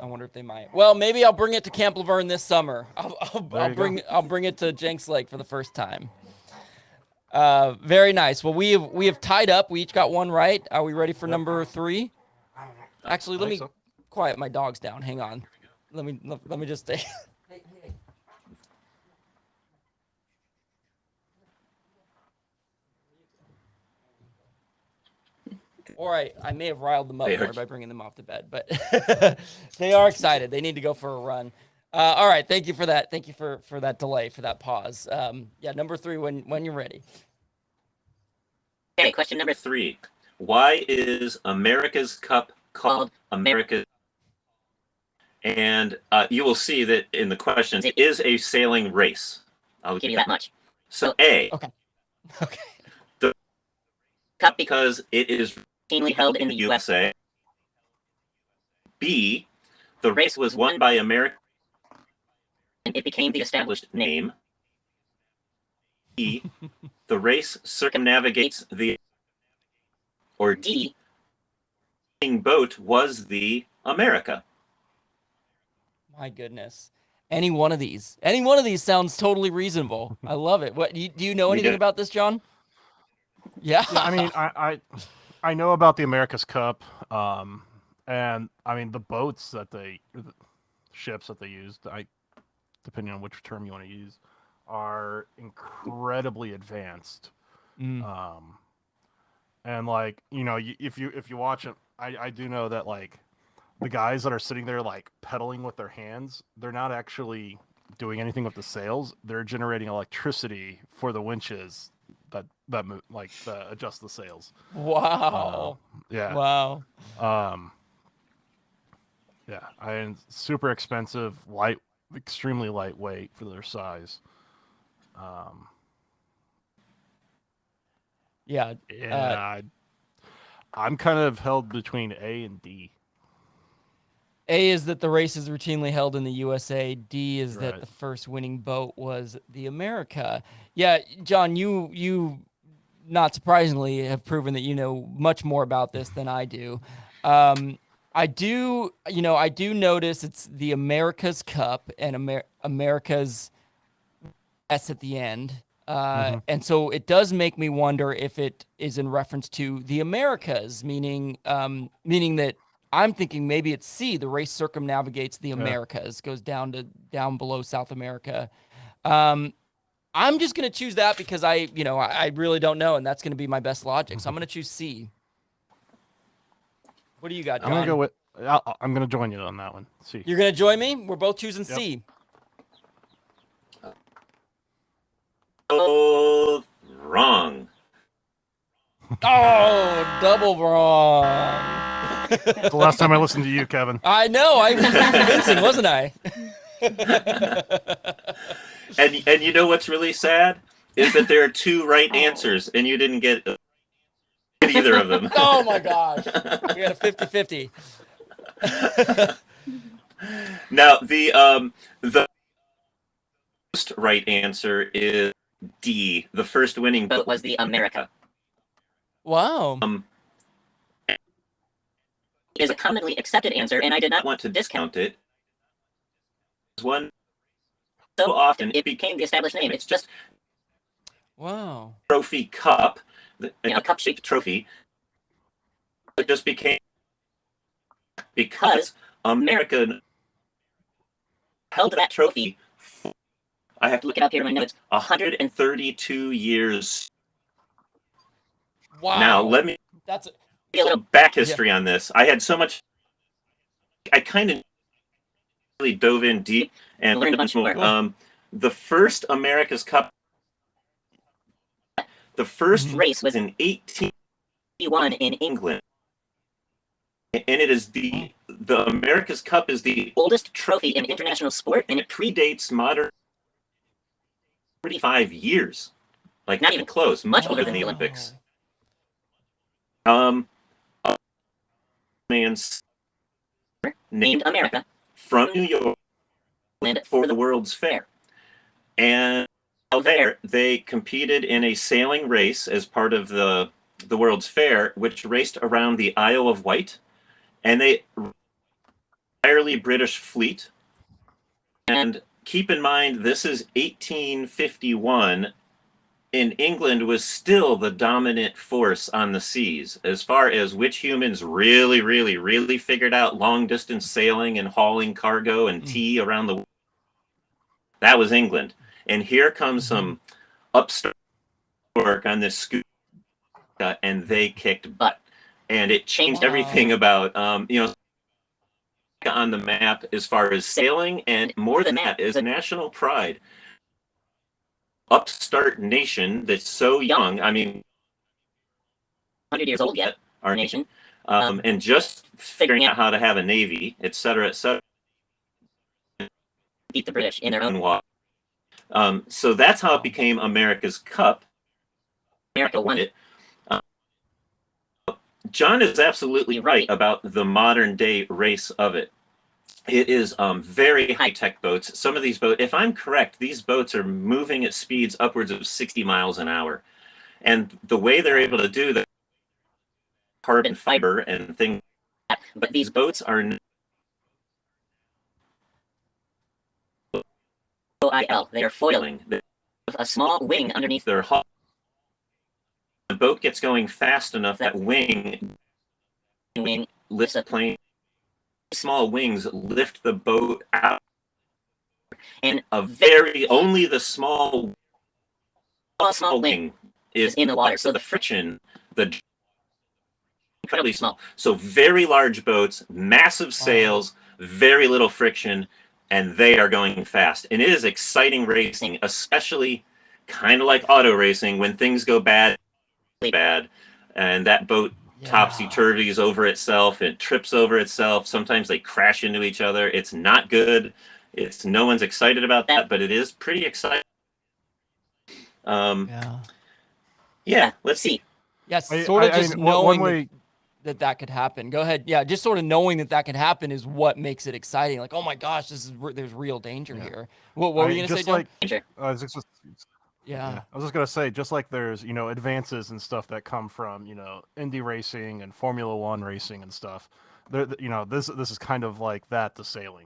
wonder if they might. Well, maybe I'll bring it to Camp Laverne this summer. I'll bring it to Jenks Lake for the first time. Very nice. Well, we have tied up. We each got one right. Are we ready for number 3? Actually, let me So. quiet my dogs down. Hang on. Let me just stay. Or I may have riled them up They more are- by bringing them off the bed, but they are excited. They need to go for a run. All right. Thank you for that. Thank you for that delay, for that pause. Yeah, number 3 when you're ready. Okay, question number 3. Why is America's Cup called America? And you will see that in the questions, it is a sailing race. I'll give you that much. So A, Okay. Cup because it is routinely held in the U.S. USA. B, the race was won by America and it became the established established name. E, the race circumnavigates the, or D, the boat was the America. My goodness. Any one of these sounds totally reasonable. I love it. What do you know We anything do. about this, John? Yeah. Yeah, I mean, I know about the America's Cup, and I mean the boats the ships that they used. Depending on which term you want to use, are incredibly advanced. Mm. And like if you watch it, I do know that like the guys that are sitting there like pedaling with their hands, they're not actually doing anything with the sails. They're generating electricity for the winches that move, like that adjust the sails. Wow. Yeah. Wow. Yeah. And super expensive, extremely lightweight for their size. Yeah. Yeah. I'm kind of held between A and D. A is that the race is routinely held in the USA. D is that Right. the first winning boat was the America. Yeah, John, you not surprisingly have proven that you know much more about this than I do. I do notice it's the America's Cup and America's S at the end. And so it does make me wonder if it is in reference to the Americas, meaning that I'm thinking maybe it's C. The race circumnavigates the Americas, goes down below South America. I'm just gonna choose that because I really don't know, and that's gonna be my best logic. So I'm gonna choose C. What do you got, John? I'm gonna go with. I'm gonna join you on that one. See. You're gonna join me? We're both choosing Yep. C. Oh, wrong. Oh, double wrong. The last time I listened to you, Kevin. I know. I was convincing, wasn't I? And you know what's really sad is that there are 2 right answers, and you didn't get either of them. Oh my gosh. We got a 50-50. Now the most right answer is D. The first winning Boat boat was the America. Wow. is a commonly accepted answer, and I did not want to discount it. One so often it became the established name. It's just Wow. trophy cup, a cup-shaped trophy. It just became because America held that trophy. I have to Look it up here in my notes. 132 years. Wow. Now let me That's Be a little back history on this. I had so much. I kind of really dove in deep and learned a bunch more. The first America's Cup, the first race was in 1881 in England, and it is the America's Cup is the oldest trophy in international sport, and it predates modern 35 years, like not even close, much older than the Olympics. Man's named America from New York for the World's Fair. And there, they competed in a sailing race as part of the World's Fair, which raced around the Isle of Wight. And they entirely British fleet. And keep in mind, this is 1851. And England was still the dominant force on the seas as far as which humans really, really, really figured out long distance sailing and hauling cargo and tea around the world. That was England. And here comes some upstart work on this scoop, and they kicked butt. And it changed everything about, on the map as far as sailing, and more than that is a national pride. Upstart nation that's so young. I mean, 100 years old yet, our nation. And just figuring out how to have a navy, et cetera, beat the British in their own water. So that's how it became America's Cup. America won it. John is absolutely right about the modern day race of it. It is very high-tech boats. Some of these boats, if I'm correct, these boats are moving at speeds upwards of 60 miles an hour. And the way they're able to do that, carbon fiber and things, but these boats are OIL. They are foiling. They have a small wing underneath their hull. The boat gets going fast enough that wing lifts a plane. Small wings lift the boat out, and only the small wing is in the water. So the friction, incredibly small. So very large boats, massive sails, very little friction, and they are going fast. And it is exciting racing, especially kind of like auto racing when things go bad, and that boat topsy-turvies over itself, it trips over itself. Sometimes they crash into each other. It's not good. No one's excited about that, but it is pretty exciting. Yeah, let's see. Yes, sort of just knowing one way that could happen. Go ahead. Yeah, just sort of knowing that could happen is what makes it exciting. Like, oh my gosh, there's real danger here. What were you gonna say, John? I was just gonna say, just like there's advances and stuff that come from Indy racing and Formula One racing and stuff. This is kind of like that to sailing.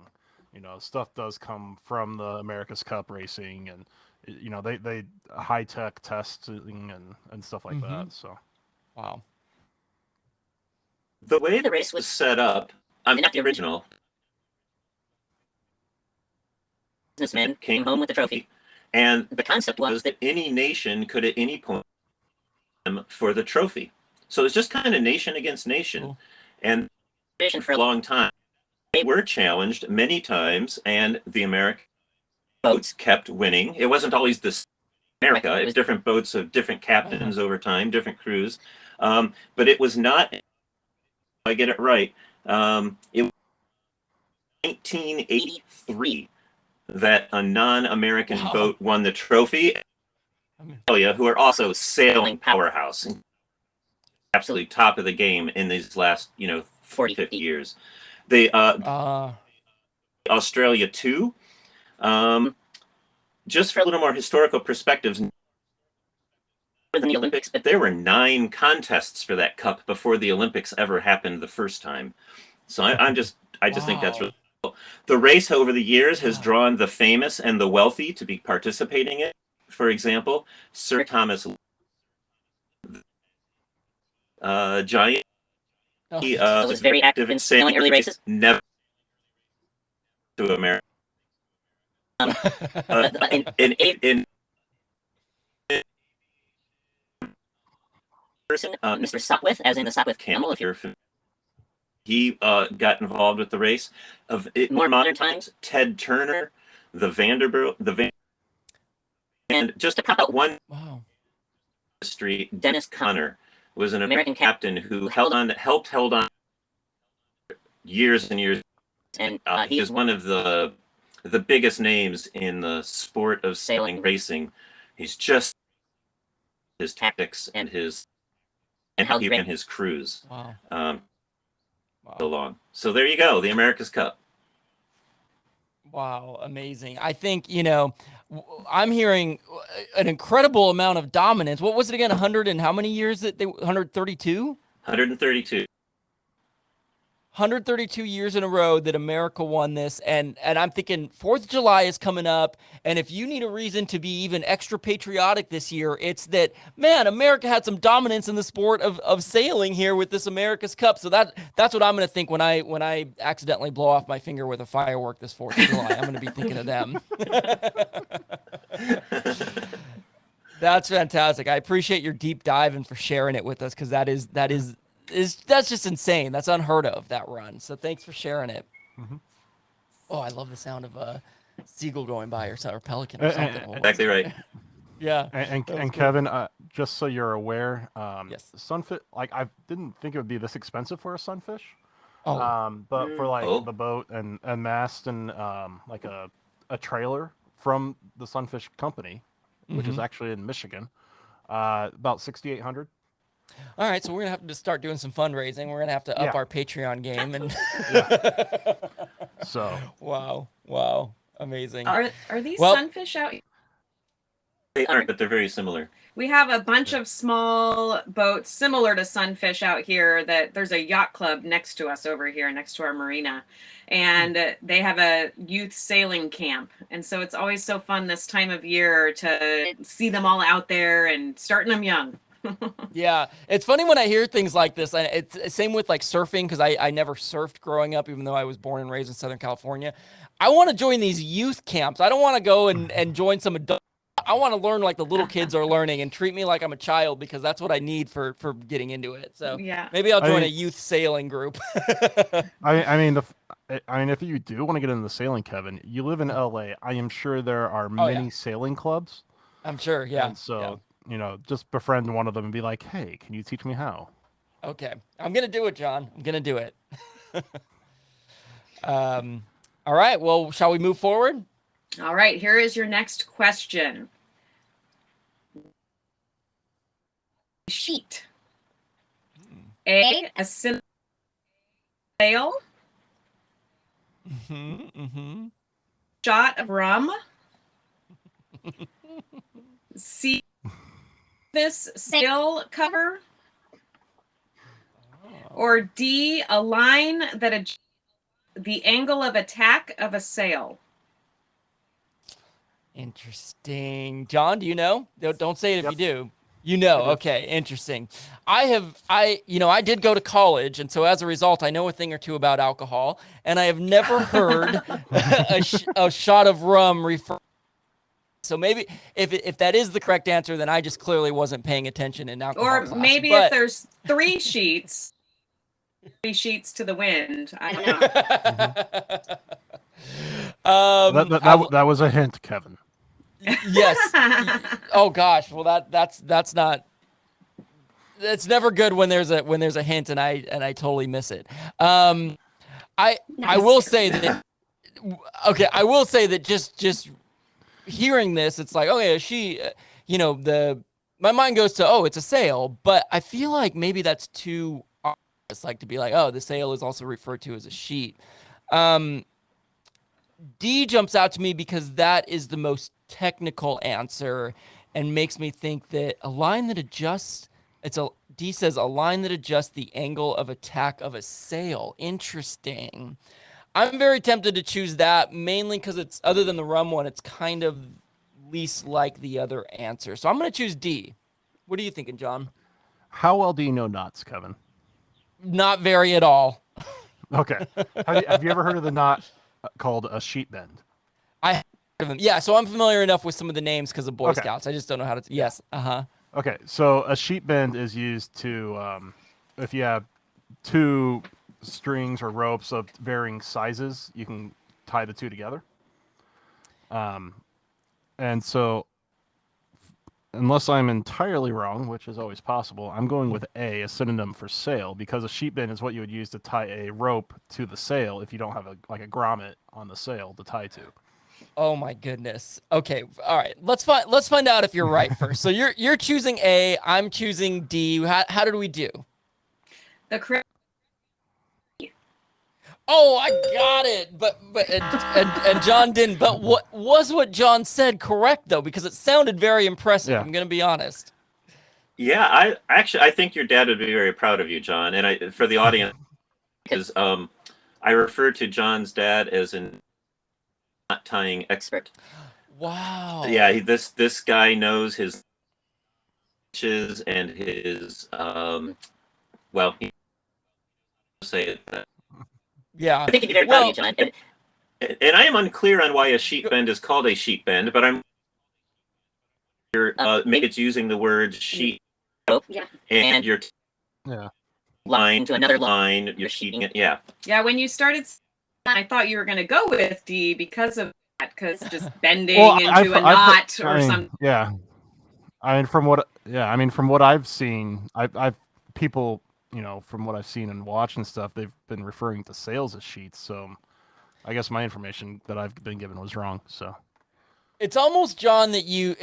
Stuff does come from the America's Cup racing, and they high tech testing and stuff like that. So, wow. The way the race was set up, I mean, not the original. Businessmen came home with the trophy. And the concept was that any nation could at any point for the trophy. So it's just kind of nation against nation. Cool. And for a long time, they were challenged many times, and the American boats kept winning. It wasn't always this America. It was different boats of different captains over time, different crews. But it was not, if I get it right, it was 1983. That a non-American boat won the trophy. Australia, who are also sailing powerhouse, absolutely top of the game in these last 40, 50 years. They Australia too. Just for a little more historical perspectives, than the Olympics, but There were 9 contests for that cup before the Olympics ever happened the first time. So I just think that's Wow. really cool. The race over the years has Wow. drawn the famous and the wealthy to be participating in it. For example, Sir Thomas, giant, Oh, he was very active in sailing early races. never to America. In Person, Mr. Sopwith, as in the Sopwith camel, if you're he got involved with the race. More modern times, Ted Turner, the Vanderbilt, and just to pop out one wow. street, Dennis Connor was an American American captain who held on years and years. and He is one of the biggest names in the sport of sailing racing. He's just his tactics and how he ran his crews Wow. so long. So there you go, the America's Cup. Wow, amazing. I think, I'm hearing an incredible amount of dominance. What was it again? 100 and how many years that 132? 132. 132 years in a row that America won this, and I'm thinking 4th of July is coming up, and if you need a reason to be even extra patriotic this year, it's that, man, America had some dominance in the sport of sailing here with this America's Cup. So that's what I'm going to think when I accidentally blow off my finger with a firework this 4th of July. I'm going to be thinking of them. That's fantastic. I appreciate your deep dive and for sharing it with us, because that's just insane. That's unheard of, that run. So thanks for sharing it. Mhm. Oh, I love the sound of a seagull going by or pelican or something. What was Exactly it? right. Yeah. And That was good. Kevin, just so you're aware, Yes. sunfish. Like I didn't think it would be this expensive for a sunfish. Oh, But for like Oh. the boat and mast and like a trailer from the Sunfish Company, which is mhm. actually in Michigan, about 6,800. All right. So we're going to have to start doing some fundraising. We're going to have to up Yeah. our Patreon game. And So Wow. Amazing. Are these Well- sunfish out? They aren't, but they're very similar. We have a bunch of small boats similar to Sunfish out here. That there's a yacht club next to us over here, next to our marina, and they have a youth sailing camp. And so it's always so fun this time of year to see them all out there and starting them young. Yeah, it's funny when I hear things like this. And it's same with like surfing, because I never surfed growing up, even though I was born and raised in Southern California. I want to join these youth camps. I don't want to go and join some adult. I want to learn like the little kids are learning and treat me like I'm a child, because that's what I need for getting into it. So Yeah. maybe I'll I join mean- a youth sailing group. I mean, if you do want to get into the sailing, Kevin, you live in LA. I am sure there are Oh, yeah. many sailing clubs. I'm sure. Yeah. And so just befriend one of them and be like, hey, can you teach me how? Yeah. Okay. I'm going to do it, John. I'm going to do it. All right. Well, shall we move forward? All right. Here is your next question. Sheet. A simple sail, Mm-hmm. shot of rum. C, this sail cover. Or D, a line that adjusts the angle of attack of a sail. Interesting. John, do you know? Don't say it if Yep. you do. You know. I do. Okay. Interesting. I did go to college, and so as a result, I know a thing or two about alcohol, and I have never heard a shot of rum refer. So maybe if that is the correct answer, then I just clearly wasn't paying attention in alcohol Or class. maybe But- if there's 3 sheets, 3 sheets to the wind. I don't know. That was a hint, Kevin. Yes. Oh gosh. Well, that's not. It's never good when there's a hint and I totally miss it. I will say that. Okay, I will say that just hearing this, it's like, okay, my mind goes to, oh, it's a sail, but I feel like maybe that's too obvious, like to be like, oh, the sail is also referred to as a sheet. D jumps out to me because that is the most technical answer, and makes me think that a line that adjusts. D says a line that adjusts the angle of attack of a sail. Interesting. I'm very tempted to choose that, mainly because it's, other than the rum one, it's kind of least like the other answer. So I'm going to choose D. What are you thinking, John? How well do you know knots, Kevin? Not very at all. Okay. Have you ever heard of the knot called a sheet bend? I have heard of them. Yeah, so I'm familiar enough with some of the names because of Boy Okay. Scouts. I just don't know how to. Yes. Okay, so a sheet bend is used to, if you have two strings or ropes of varying sizes, you can tie the two together. And so, unless I'm entirely wrong, which is always possible, I'm going with A, a synonym for sail, because a sheet bend is what you would use to tie a rope to the sail if you don't have a grommet on the sail to tie to. Oh my goodness. Okay. All right. Let's find out if you're right first. So you're choosing A. I'm choosing D. How did we do? The correct. Oh, I got it. But and John didn't. But what John said correct though? Because it sounded very impressive. Yeah. I'm gonna be honest. Yeah, I think your dad would be very proud of you, John. And for the audience, because I refer to John's dad as an knot tying expert. Wow. Yeah, this guy knows his inches and his well, he say it. Yeah. I think you'd be very proud of you, John. And I am unclear on why a sheet bend is called a sheet bend, but I'm maybe it's using the word sheet Rope. Yeah. and you're Yeah. line to another line, you're sheeting it. Yeah. Yeah, when you started, I thought you were going to go with D because of that, because just bending into a knot or something. Yeah. I mean, from what I've seen, I've people, from what I've seen and watched and stuff, they've been referring to sails as sheets. So I guess my information that I've been given was wrong. So It's almost, John, that you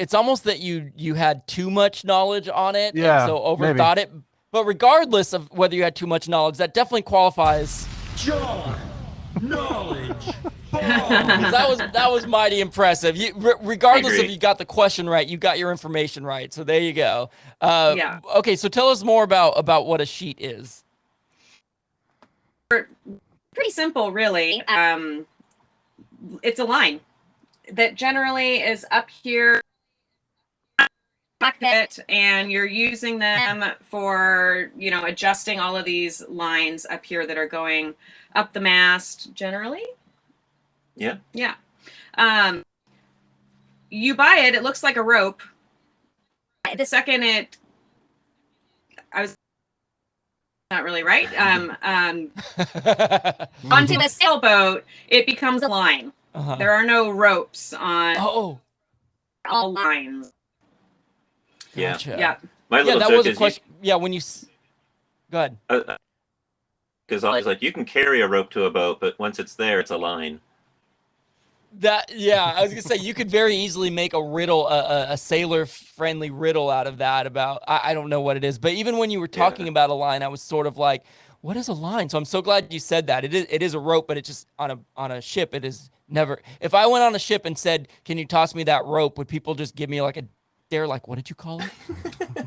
had too much knowledge on it, Yeah, and so overthought it. But regardless of whether you had too much knowledge, that definitely qualifies. John, knowledge. That was mighty impressive. Regardless agree. if you got the question right, you got your information right. So there you go. Yeah. Okay, so tell us more about what a sheet is. Pretty simple, really. It's a line that generally is up here, cockpit, and you're using them for, adjusting all of these lines up here that are going up the mast generally. Yeah. Yeah. You buy it, it looks like a rope. The second I was not really right. Onto the sailboat, it becomes a line. Uh-huh. There are no ropes on Oh, all lines. Yeah. gotcha. Yeah. My Yeah, little that joke was a is question. Yeah, when you. Go ahead. because I was like, you can carry a rope to a boat, but once it's there, it's a line. I was gonna say you could very easily make a riddle, a sailor-friendly riddle out of that. About I don't know what it is, but even when you were talking about a line, I was sort of like, "What is a line?" So I'm so glad you said that. It is a rope, but it's just on a ship. It is never. If I went on a ship and said, "Can you toss me that rope?" Would people just give me like a? They're like, "What did you call it?"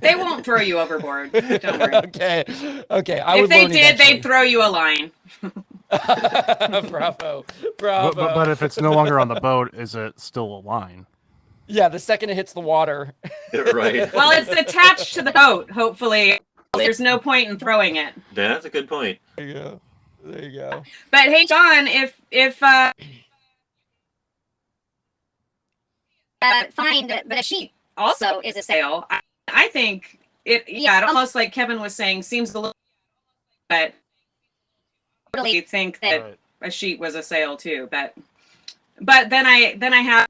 They won't throw you overboard. Don't worry. Okay. If they did, they'd throw you a line. Bravo. but if it's no longer on the boat, is it still a line? Yeah, the second it hits the water. Right. Well, it's attached to the boat, hopefully. There's no point in throwing it. That's a good point. There you go. There you go. But hey, John, if Fine, but a sheet also is a sail. I think it almost like Kevin was saying, seems a little, but Totally. you think that Right. a sheet was a sail too. But then I have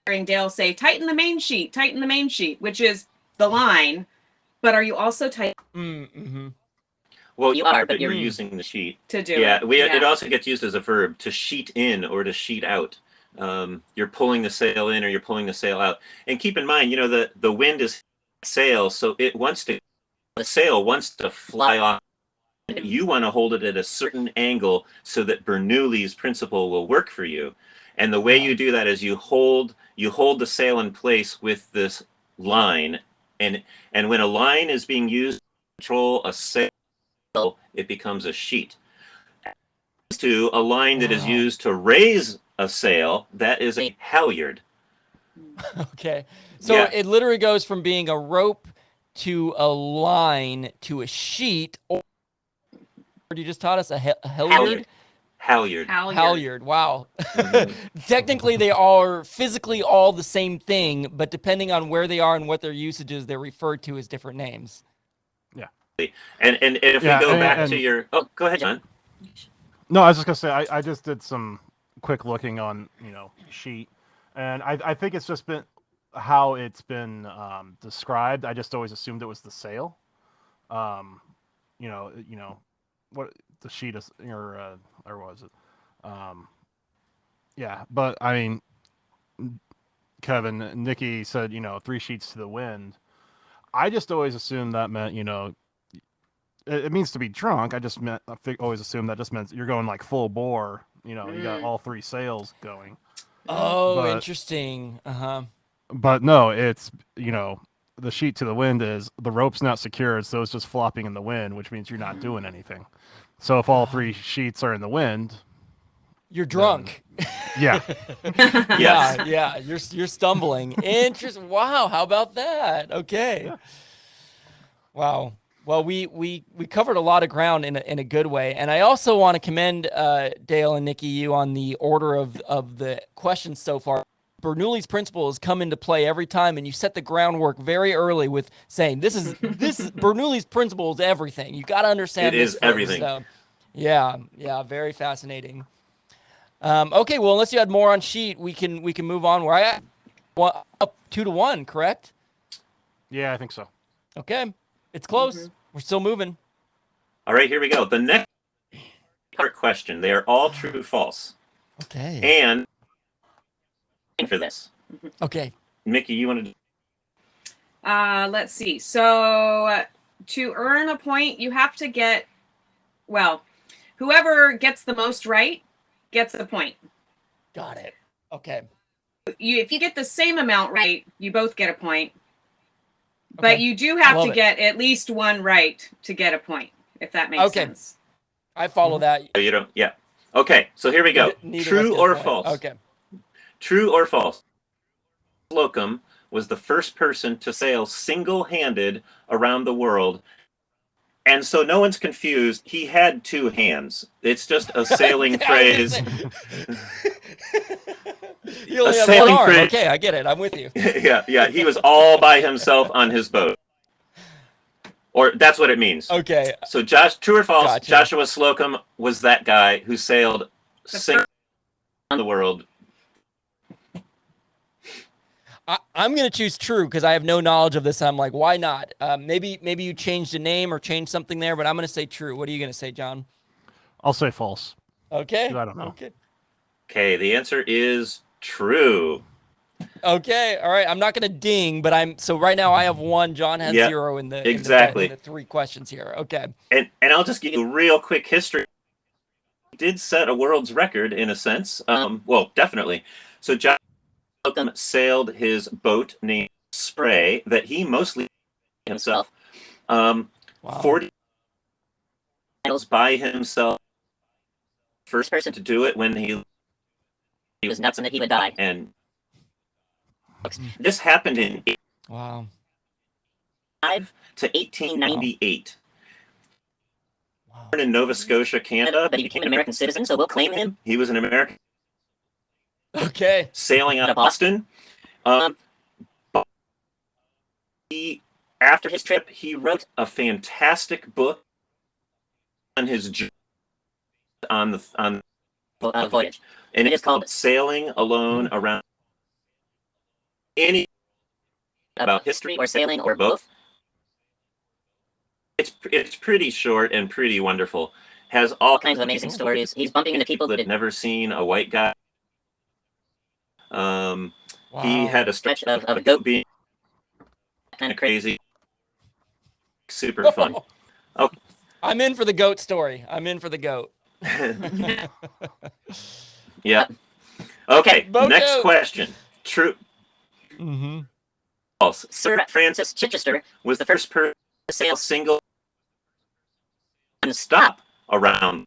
hearing Dale say, tighten the main sheet, which is the line. But are you also tight Mm-hmm. Well, You you are, are, but but you're you're- using the sheet. to do Yeah, it? it also gets used as a verb to sheet in or to sheet out. You're pulling the sail in or you're pulling the sail out. And keep in mind, the wind is sail, so the sail wants to fly off. You want to hold it at a certain angle so that Bernoulli's principle will work for you. And the way Yeah. you do that is you hold the sail in place with this line, and when a line is being used to control a sail, it becomes a sheet. To a line that is Wow. used to raise a sail, that is a halyard. Okay. So Yeah. it literally goes from being a rope to a line to a sheet, or you just taught us a halyard? Halyard. Halyard. Wow. Mhm. Technically, they are physically all the same thing, but depending on where they are and what their usage is, they're referred to as different names. And if Yeah, we go back and- to your go ahead, John. No, I was just gonna say I just did some quick looking on sheet, and I think it's just been how it's been described. I just always assumed it was the sail. What the sheet is, or was it? Yeah, but I mean, Kevin, Nikki said 3 sheets to the wind. I just always assumed that meant it means to be drunk. I always assumed that just meant you're going like full bore. You got all 3 sails going. Oh, But- interesting. Uh-huh. But no, it's the sheet to the wind is the rope's not secured, so it's just flopping in the wind, which means you're not doing anything. So if all 3 sheets are in the wind, You're drunk. yeah, Yes. Yeah. You're stumbling. Interesting. Wow. How about that? Okay. Wow. Well, we covered a lot of ground in a good way, and I also want to commend Dale and Nikki, you on the order of the questions so far. Bernoulli's principle has come into play every time, and you set the groundwork very early with saying this is Bernoulli's principle is everything. You got to understand. It this is first. everything. So, yeah, very fascinating. Okay, well, unless you had more on sheet, we can move on. Where I at? Up 2-1, correct? yeah, I think so. Okay, it's close. We're still moving. All right, here we go. The next part question. They are all true, false, Okay. and for this, Okay. Mickey, you want to? Let's see. So to earn a point, you have to get, well, whoever gets the most right gets a point. Got it. Okay. If you get the same amount right, you both get a point. Okay. But you do have Love to it. get at least one right to get a point, if that makes Okay. sense. I follow that. Oh, you don't. Yeah. Okay. So here we go. Neither of us True get a or point. false? Okay. True or false? Slocum was the first person to sail single-handed around the world. And so no one's confused. He had 2 hands. It's just a sailing phrase. You only A have sailing one arm. phrase. Okay, I get it. I'm with you. Yeah. He was all by himself on his boat. Or that's what it means. Okay. So true or false, Gotcha. Joshua Slocum was that guy who sailed The single around the world. I'm gonna choose true because I have no knowledge of this. I'm like, why not? Maybe you changed the name or changed something there, but I'm gonna say true. What are you gonna say, John? I'll say false. Okay. I don't know. Okay. Okay, the answer is true. Okay. All right. I'm not gonna ding, but so right now I have 1. John has Yeah, 0 in the exactly. in the 3 questions here. Okay. And I'll just give you a real quick history. He did set a world's record in a sense. Well, definitely. So Joshua Slocum sailed his boat named Spray that he mostly himself. Wow. 40 miles by himself. First person to do it when he was nuts and that he would die. and this happened in Wow. 5 to 1898. Wow. Born in Nova Scotia, Canada, But he became an American citizen, so we'll claim him. he was an American Okay. sailing out of Boston. But after his trip, he wrote a fantastic book on his journey on the Voyage. and it is called "Sailing Alone Around." Any About history or sailing or both. it's pretty short and pretty wonderful. Has all All kinds of amazing stories. He's bumping into people that that had never seen a white guy. Wow. He had a stretch stretch of a goat being kind of crazy, super fun. Oh. I'm in for the goat story. I'm in for the goat. Yeah. Okay, Boat next joke. question. True, Mm-hmm. false. Sir Francis Chichester Was the first person to sail single and stop around?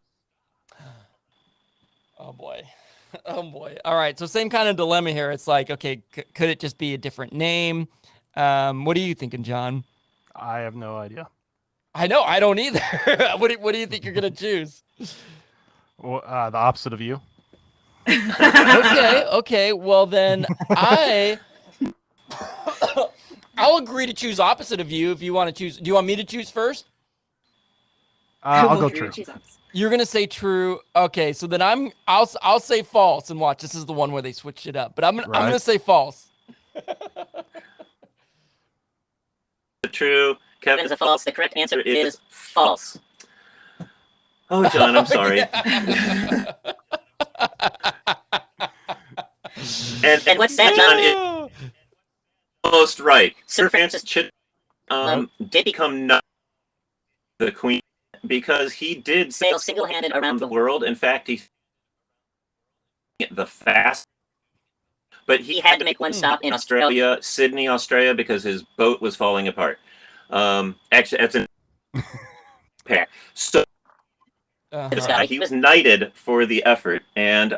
Oh boy. Oh boy. All right. So same kind of dilemma here. It's like, okay, could it just be a different name? What are you thinking, John? I have no idea. I know. I don't either. What do you think you're gonna choose? Well, the opposite of you. Okay. Okay. Well then, I'll agree to choose opposite of you if you want to choose. Do you want me to choose first? I'll go true. You're gonna say true. Okay, so then I'll say false and watch. This is the one where they switched it up, but I'm gonna Right. say false. True. Kevin Kevin's a false. The correct answer is false. Oh, John, I'm sorry. Yeah. And what's that, John? Is almost right. Sir Francis did become not the queen because he did Sail single-handed around the the world. world. In fact, he the fast, but He had to make one stop in Australia. Australia, Sydney, Australia, because his boat was falling apart. Actually, that's an pair. So Uh-huh. he was knighted for the effort, and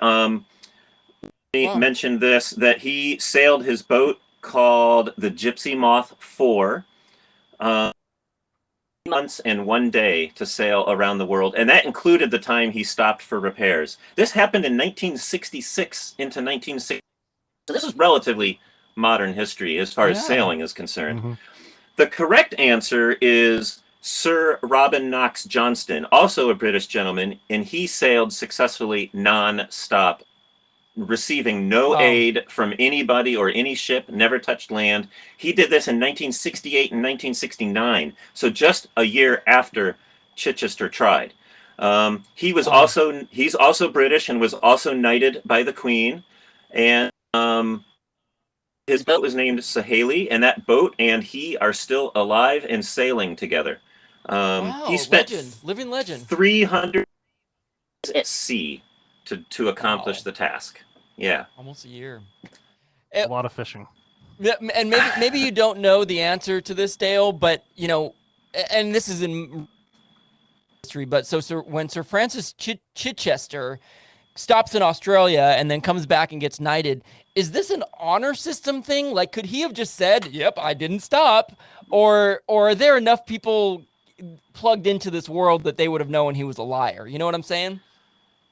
he Wow. mentioned this that he sailed his boat called the Gypsy Moth 4. Months and 1 day to sail around the world, and that included the time he stopped for repairs. This happened in 1966 into 1960. So this is relatively modern history as far as Yeah. sailing is concerned. Mhm. The correct answer is Sir Robin Knox Johnston, also a British gentleman, and he sailed successfully non-stop, receiving no Wow. aid from anybody or any ship, never touched land. He did this in 1968 and 1969, so just a year after Chichester tried. He's Wow. also British and was also knighted by the Queen, and his boat was named Sahaley, and that boat and he are still alive and sailing together. Wow, He spent legend, living legend. 300 at sea to accomplish Wow. the task. Yeah. Almost a year. A lot of fishing. Yeah, and maybe you don't know the answer to this, Dale, but you know, and this is in history. But when Sir Francis Chichester stops in Australia and then comes back and gets knighted, is this an honor system thing? Like, could he have just said, "Yep, I didn't stop," or are there enough people plugged into this world that they would have known he was a liar? You know what I'm saying?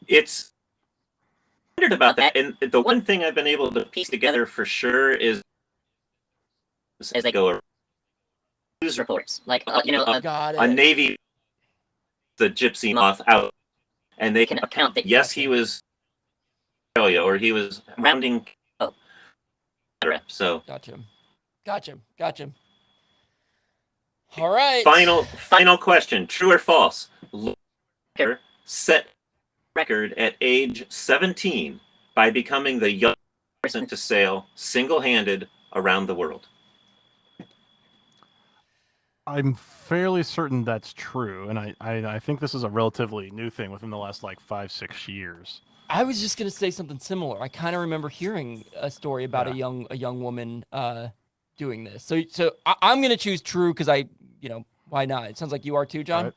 It's wondered about that, and the one thing I've been able to piece together for sure is As they go news reports, like Got a it. Navy, the Gypsy Moth out, and they can can account that yes, he was Australia or he was rounding. So Gotcha. All right. final question: true or false? Locker set record at age 17 by becoming the youngest person to sail single-handed around the world. I'm fairly certain that's true, and I think this is a relatively new thing within the last like 5-6 years. I was just gonna say something similar. I kind of remember hearing a story about Yeah. a young woman doing this. So I'm gonna choose true because why not? It sounds like you are too, John. Right.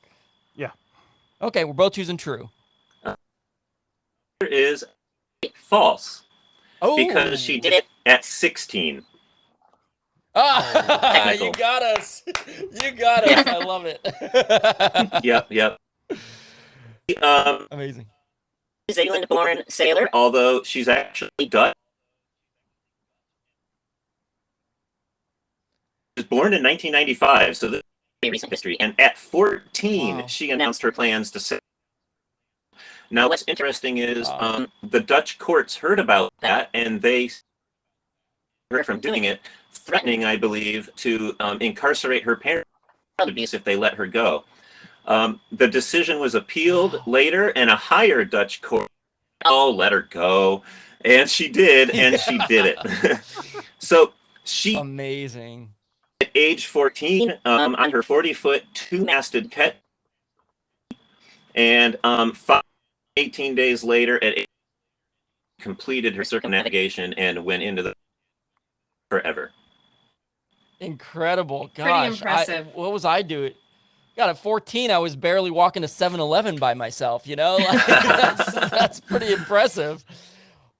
Yeah. Okay, we're both choosing true. Is false Oh, because she did it at 16. Ah, Technical. you got us. You got us. I love it. Yep. Amazing. New Zealand-born sailor. Although she's actually Dutch. She was born in 1995, so this Very recent history. and at 14, Wow. she announced her plans to sail. Now, what's interesting is Wow. the Dutch courts heard about that, and they her from doing it, threatening, I believe, to incarcerate her parents if they let her go. The decision was appealed later, and a higher Dutch court, let her go, and she did, and she did it. So she, Amazing. at age 14, on her 40-foot two-masted pet, and 18 days later, at completed her circumnavigation and went into the forever. Incredible. Pretty Gosh. impressive. What was I doing? God, at 14, I was barely walking to 7-Eleven by myself, you know? Like, that's pretty impressive.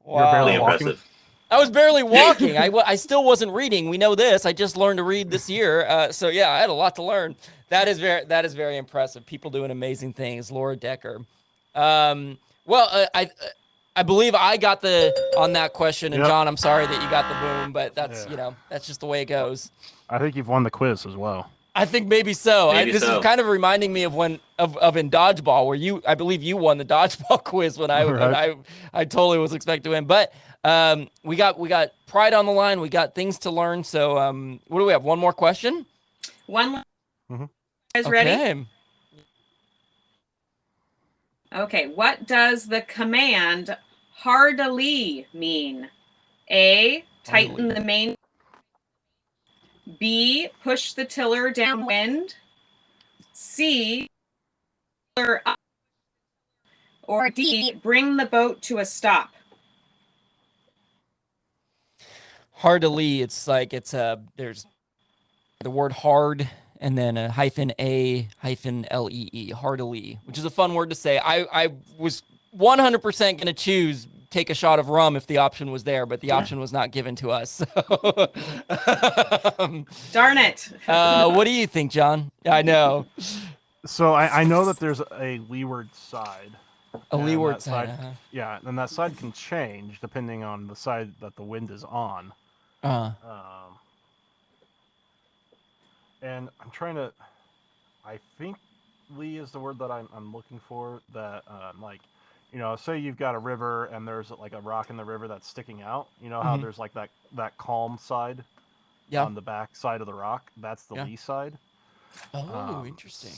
You're barely Really Wow. walking. impressive. I was barely walking. I still wasn't reading. We know this. I just learned to read this year. So yeah, I had a lot to learn. That is very impressive. People doing amazing things. Laura Decker. I believe I got on that question, and Yep. John, I'm sorry that you got the boom, but that's Yeah. that's just the way it goes. I think you've won the quiz as well. I think maybe so. Maybe This so. is kind of reminding me of in dodgeball, where I believe you won the dodgeball quiz when Right. I totally was expecting to win. But we got pride on the line. We got things to learn. So what do we have? One more question? One. Mhm. Guys ready? Okay. Okay, what does the command hardily mean? A, tighten Hardily. the main. B, push the tiller downwind. C, tiller up. Or D, bring the boat to a stop. Hard to lee. It's like there's the word hard and then a -lee, hard to lee, which is a fun word to say. I was 100% going to choose take a shot of rum if the option was there, but the option was not given to us. So, Darn it. what do you think, John? I know. So I know that there's a leeward side. A and leeward that side. Uh-huh. Yeah, and that side can change depending on the side that the wind is on. And I'm trying to. I think lee is the word that I'm looking for. That like, say you've got a river and there's like a rock in the river that's sticking out. You know how Mhm. there's like that calm side Yeah. on the back side of the rock. That's the Yeah. lee side. Oh, interesting.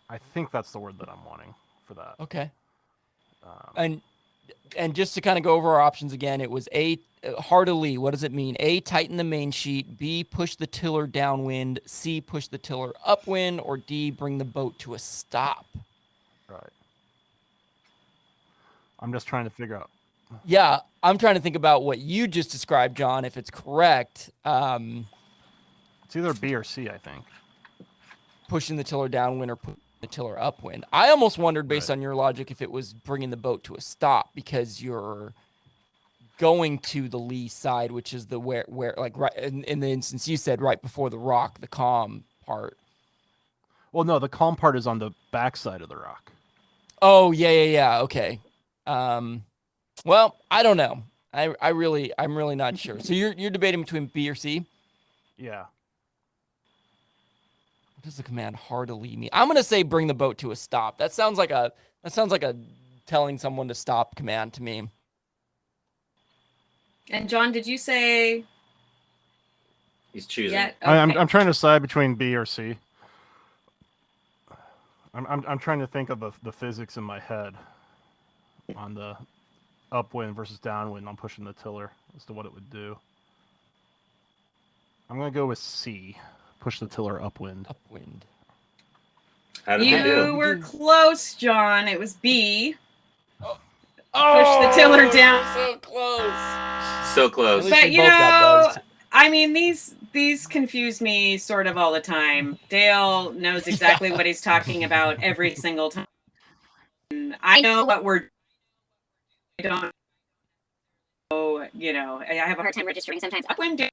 I think that's the word that I'm wanting for that. Okay. Um, And just to kind of go over our options again, it was A, hard to lee. What does it mean? A, tighten the main sheet. B, push the tiller downwind. C, push the tiller upwind. Or D, bring the boat to a stop. right. I'm just trying to figure out. Yeah, I'm trying to think about what you just described, John, if it's correct. It's either B or C, I think. Pushing the tiller downwind or pushing the tiller upwind. I almost wondered, based Right. on your logic, if it was bringing the boat to a stop because you're going to the lee side, which is the where like right in the instance you said right before the rock, the calm part. Well, no, the calm part is on the back side of the rock. Oh yeah. Okay. Well, I don't know. I'm really not sure. So you're debating between B or C. Yeah. What does the command hard to lee mean? I'm gonna say bring the boat to a stop. That sounds like a telling someone to stop command to me. And John, did you say He's choosing. yet? I'm Okay. trying to decide between B or C. I'm trying to think of the physics in my head on the upwind versus downwind on pushing the tiller as to what it would do. I'm gonna go with C. Push the tiller upwind. Upwind. How did we You do? were close, John. It was B. Oh, Push the tiller down. So close. So At close. least But we you both got those. I mean, these confuse me sort of all the time. Dale knows exactly what he's talking about every single time. I know what we're. I don't know. I have a hard time registering sometimes. Upwind, down.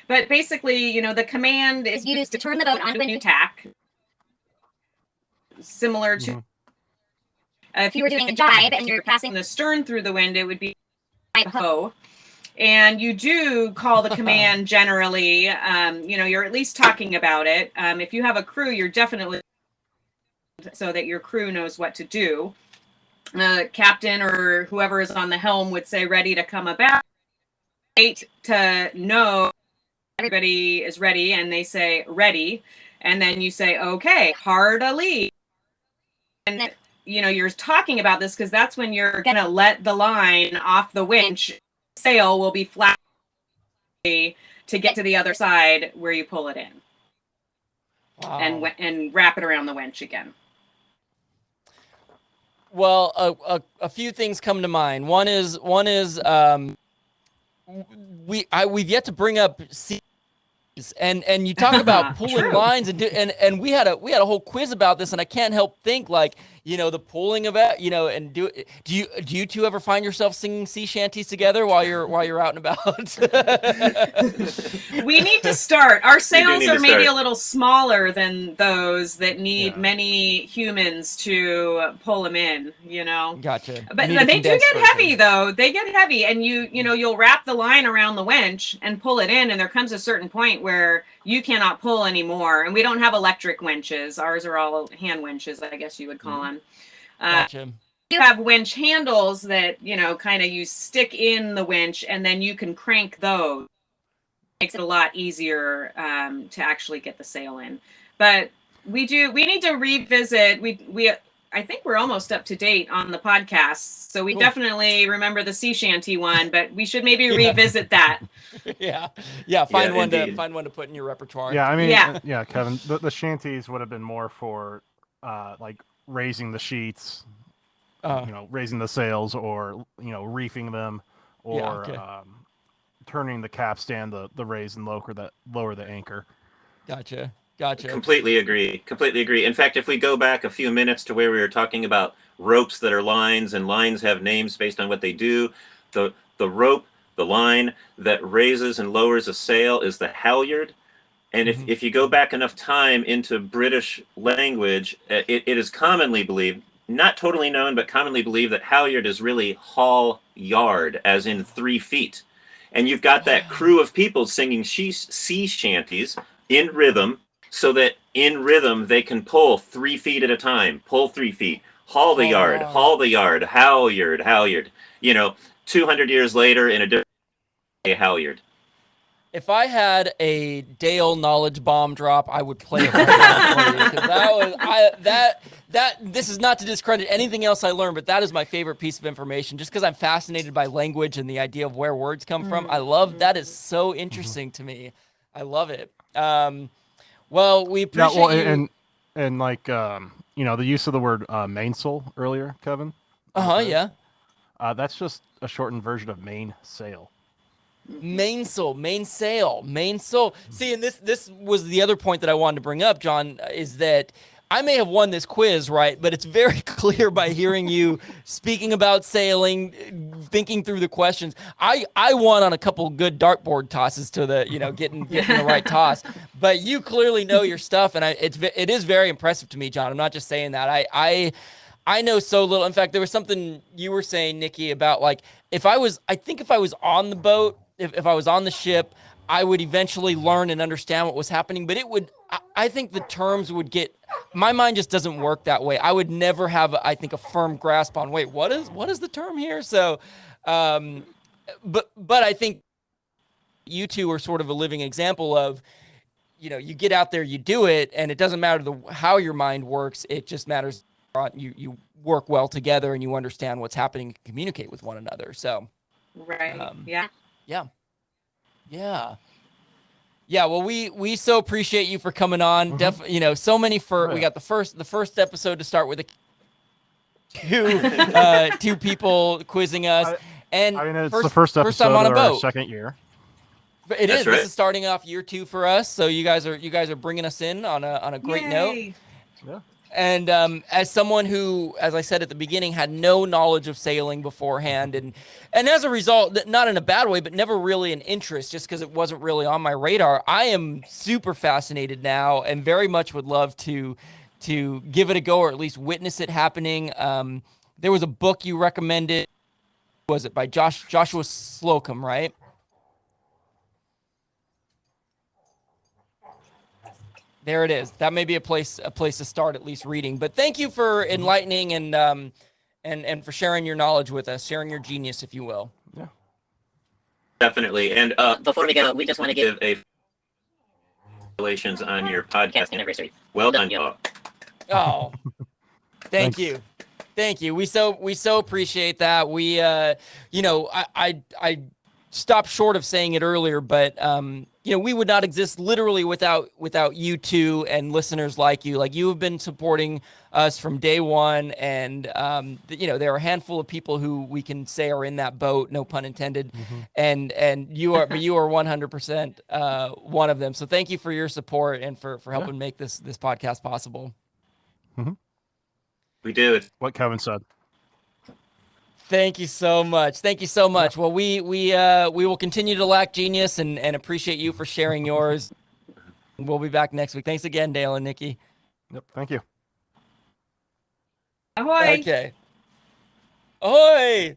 But basically, the command is used to turn the boat on wind tack, similar to. Mhm. If you were doing a jibe and you're passing the stern through the wind, it would be ho. And you do call the command generally. You're at least talking about it. If you have a crew, you're definitely so that your crew knows what to do. Captain or whoever is on the helm would say ready to come about. To know everybody is ready, and they say ready, and then you say okay, hard a lee. And you're talking about this because that's when you're gonna let the line off the winch. Sail will be flat to get to the other side where you pull it in. Wow. And wrap it around the winch again. Well, a few things come to mind. One is we've yet to bring up and you talk about pulling True. lines and we had a whole quiz about this, and I can't help think, like, the pulling of it, and do you two ever find yourself singing sea shanties together while you're out and about? We need to start. Our sails need are to maybe start. a little smaller than those that need Yeah. many humans to pull them in, Gotcha. But You need a they do condensed get heavy, version. though. They get heavy, and you'll wrap the line around the winch and pull it in, and there comes a certain point where you cannot pull anymore. And we don't have electric winches. Ours are all hand winches, I guess you would call them. Gotcha. You have winch handles that kind of you stick in the winch, and then you can crank those. Makes it a lot easier to actually get the sail in. But we need to revisit. I think we're almost up to date on the podcast, so we Cool. definitely remember the sea shanty one, but we should maybe Yeah. revisit that. Yeah. Yeah, Find one indeed. to put in your repertoire. Yeah, I mean, Yeah. Kevin, the shanties would have been more for like raising the sheets, raising the sails, or reefing them, or Yeah, okay. turning the capstan, the raise and lower the anchor. Gotcha. Completely agree. In fact, if we go back a few minutes to where we were talking about ropes that are lines, and lines have names based on what they do, the rope, the line that raises and lowers a sail is the halyard. And if you go back enough time into British language, it is commonly believed, not totally known, but commonly believed, that halyard is really haul yard, as in 3 feet. And you've got that crew of people singing sea shanties in rhythm, so that in rhythm they can pull 3 feet at a time, pull 3 feet, haul the yard, halyard. 200 years later in a different halyard. If I had a Dale knowledge bomb drop, I would play it right now for you, 'cause this is not to discredit anything else I learned, but that is my favorite piece of information, just because I'm fascinated by language and the idea of where words come from. I love that. Is so interesting to me. I love it. Well, we appreciate you. And like the use of the word mainsail earlier, Kevin. Yeah. That's just a shortened version of mainsail. Mainsail. See, and this was the other point that I wanted to bring up, John, is that I may have won this quiz, right? But it's very clear by hearing you speaking about sailing, thinking through the questions. I won on a couple good dartboard tosses to the, getting the right toss. But you clearly know your stuff, and it is very impressive to me, John. I'm not just saying that. I know so little. In fact, there was something you were saying, Nikki, about like if I was on the boat, if I was on the ship, I would eventually learn and understand what was happening. But I think the terms would get. My mind just doesn't work that way. I would never have, I think, a firm grasp on, wait, what is the term here? So, but I think you two are sort of a living example of, you get out there, you do it, and it doesn't matter how your mind works. It just matters you work well together and you understand what's happening and communicate with one another. So, Right. Yeah, well, we so appreciate you for coming on. So many we got the first episode to start with two people quizzing us, and I mean, it's the first episode time on a of our boat. second year. But it That's is. right. This is starting off year 2 for us. So you guys are bringing us in on a great note. Yay. Yeah. And as someone who, as I said at the beginning, had no knowledge of sailing beforehand, and as a result, not in a bad way, but never really an interest, just because it wasn't really on my radar, I am super fascinated now, and very much would love to give it a go, or at least witness it happening. There was a book you recommended. Was it by Joshua Slocum, right? There it is. That may be a place to start, at least reading. But thank you for enlightening and for sharing your knowledge with us, sharing your genius, if you will. Yeah. Definitely. And Before we go, we just want to give a congratulations on your podcast podcast. anniversary. Well done, Yeah. Paul. Oh, thank Thanks. you. Thank you. We so appreciate that. We, I stopped short of saying it earlier, but we would not exist literally without you two and listeners like you. Like, you have been supporting us from day one, and there are a handful of people who we can say are in that boat, no pun intended, and you are 100% one of them. So thank you for your support and for helping make this podcast possible. We do it. What Kevin said. Thank you so much. Thank you so much. Well, we will continue to lack genius and appreciate you for sharing yours. We'll be back next week. Thanks again, Dale and Nikki. Yep. Thank you. Ahoy! Okay. Ahoy!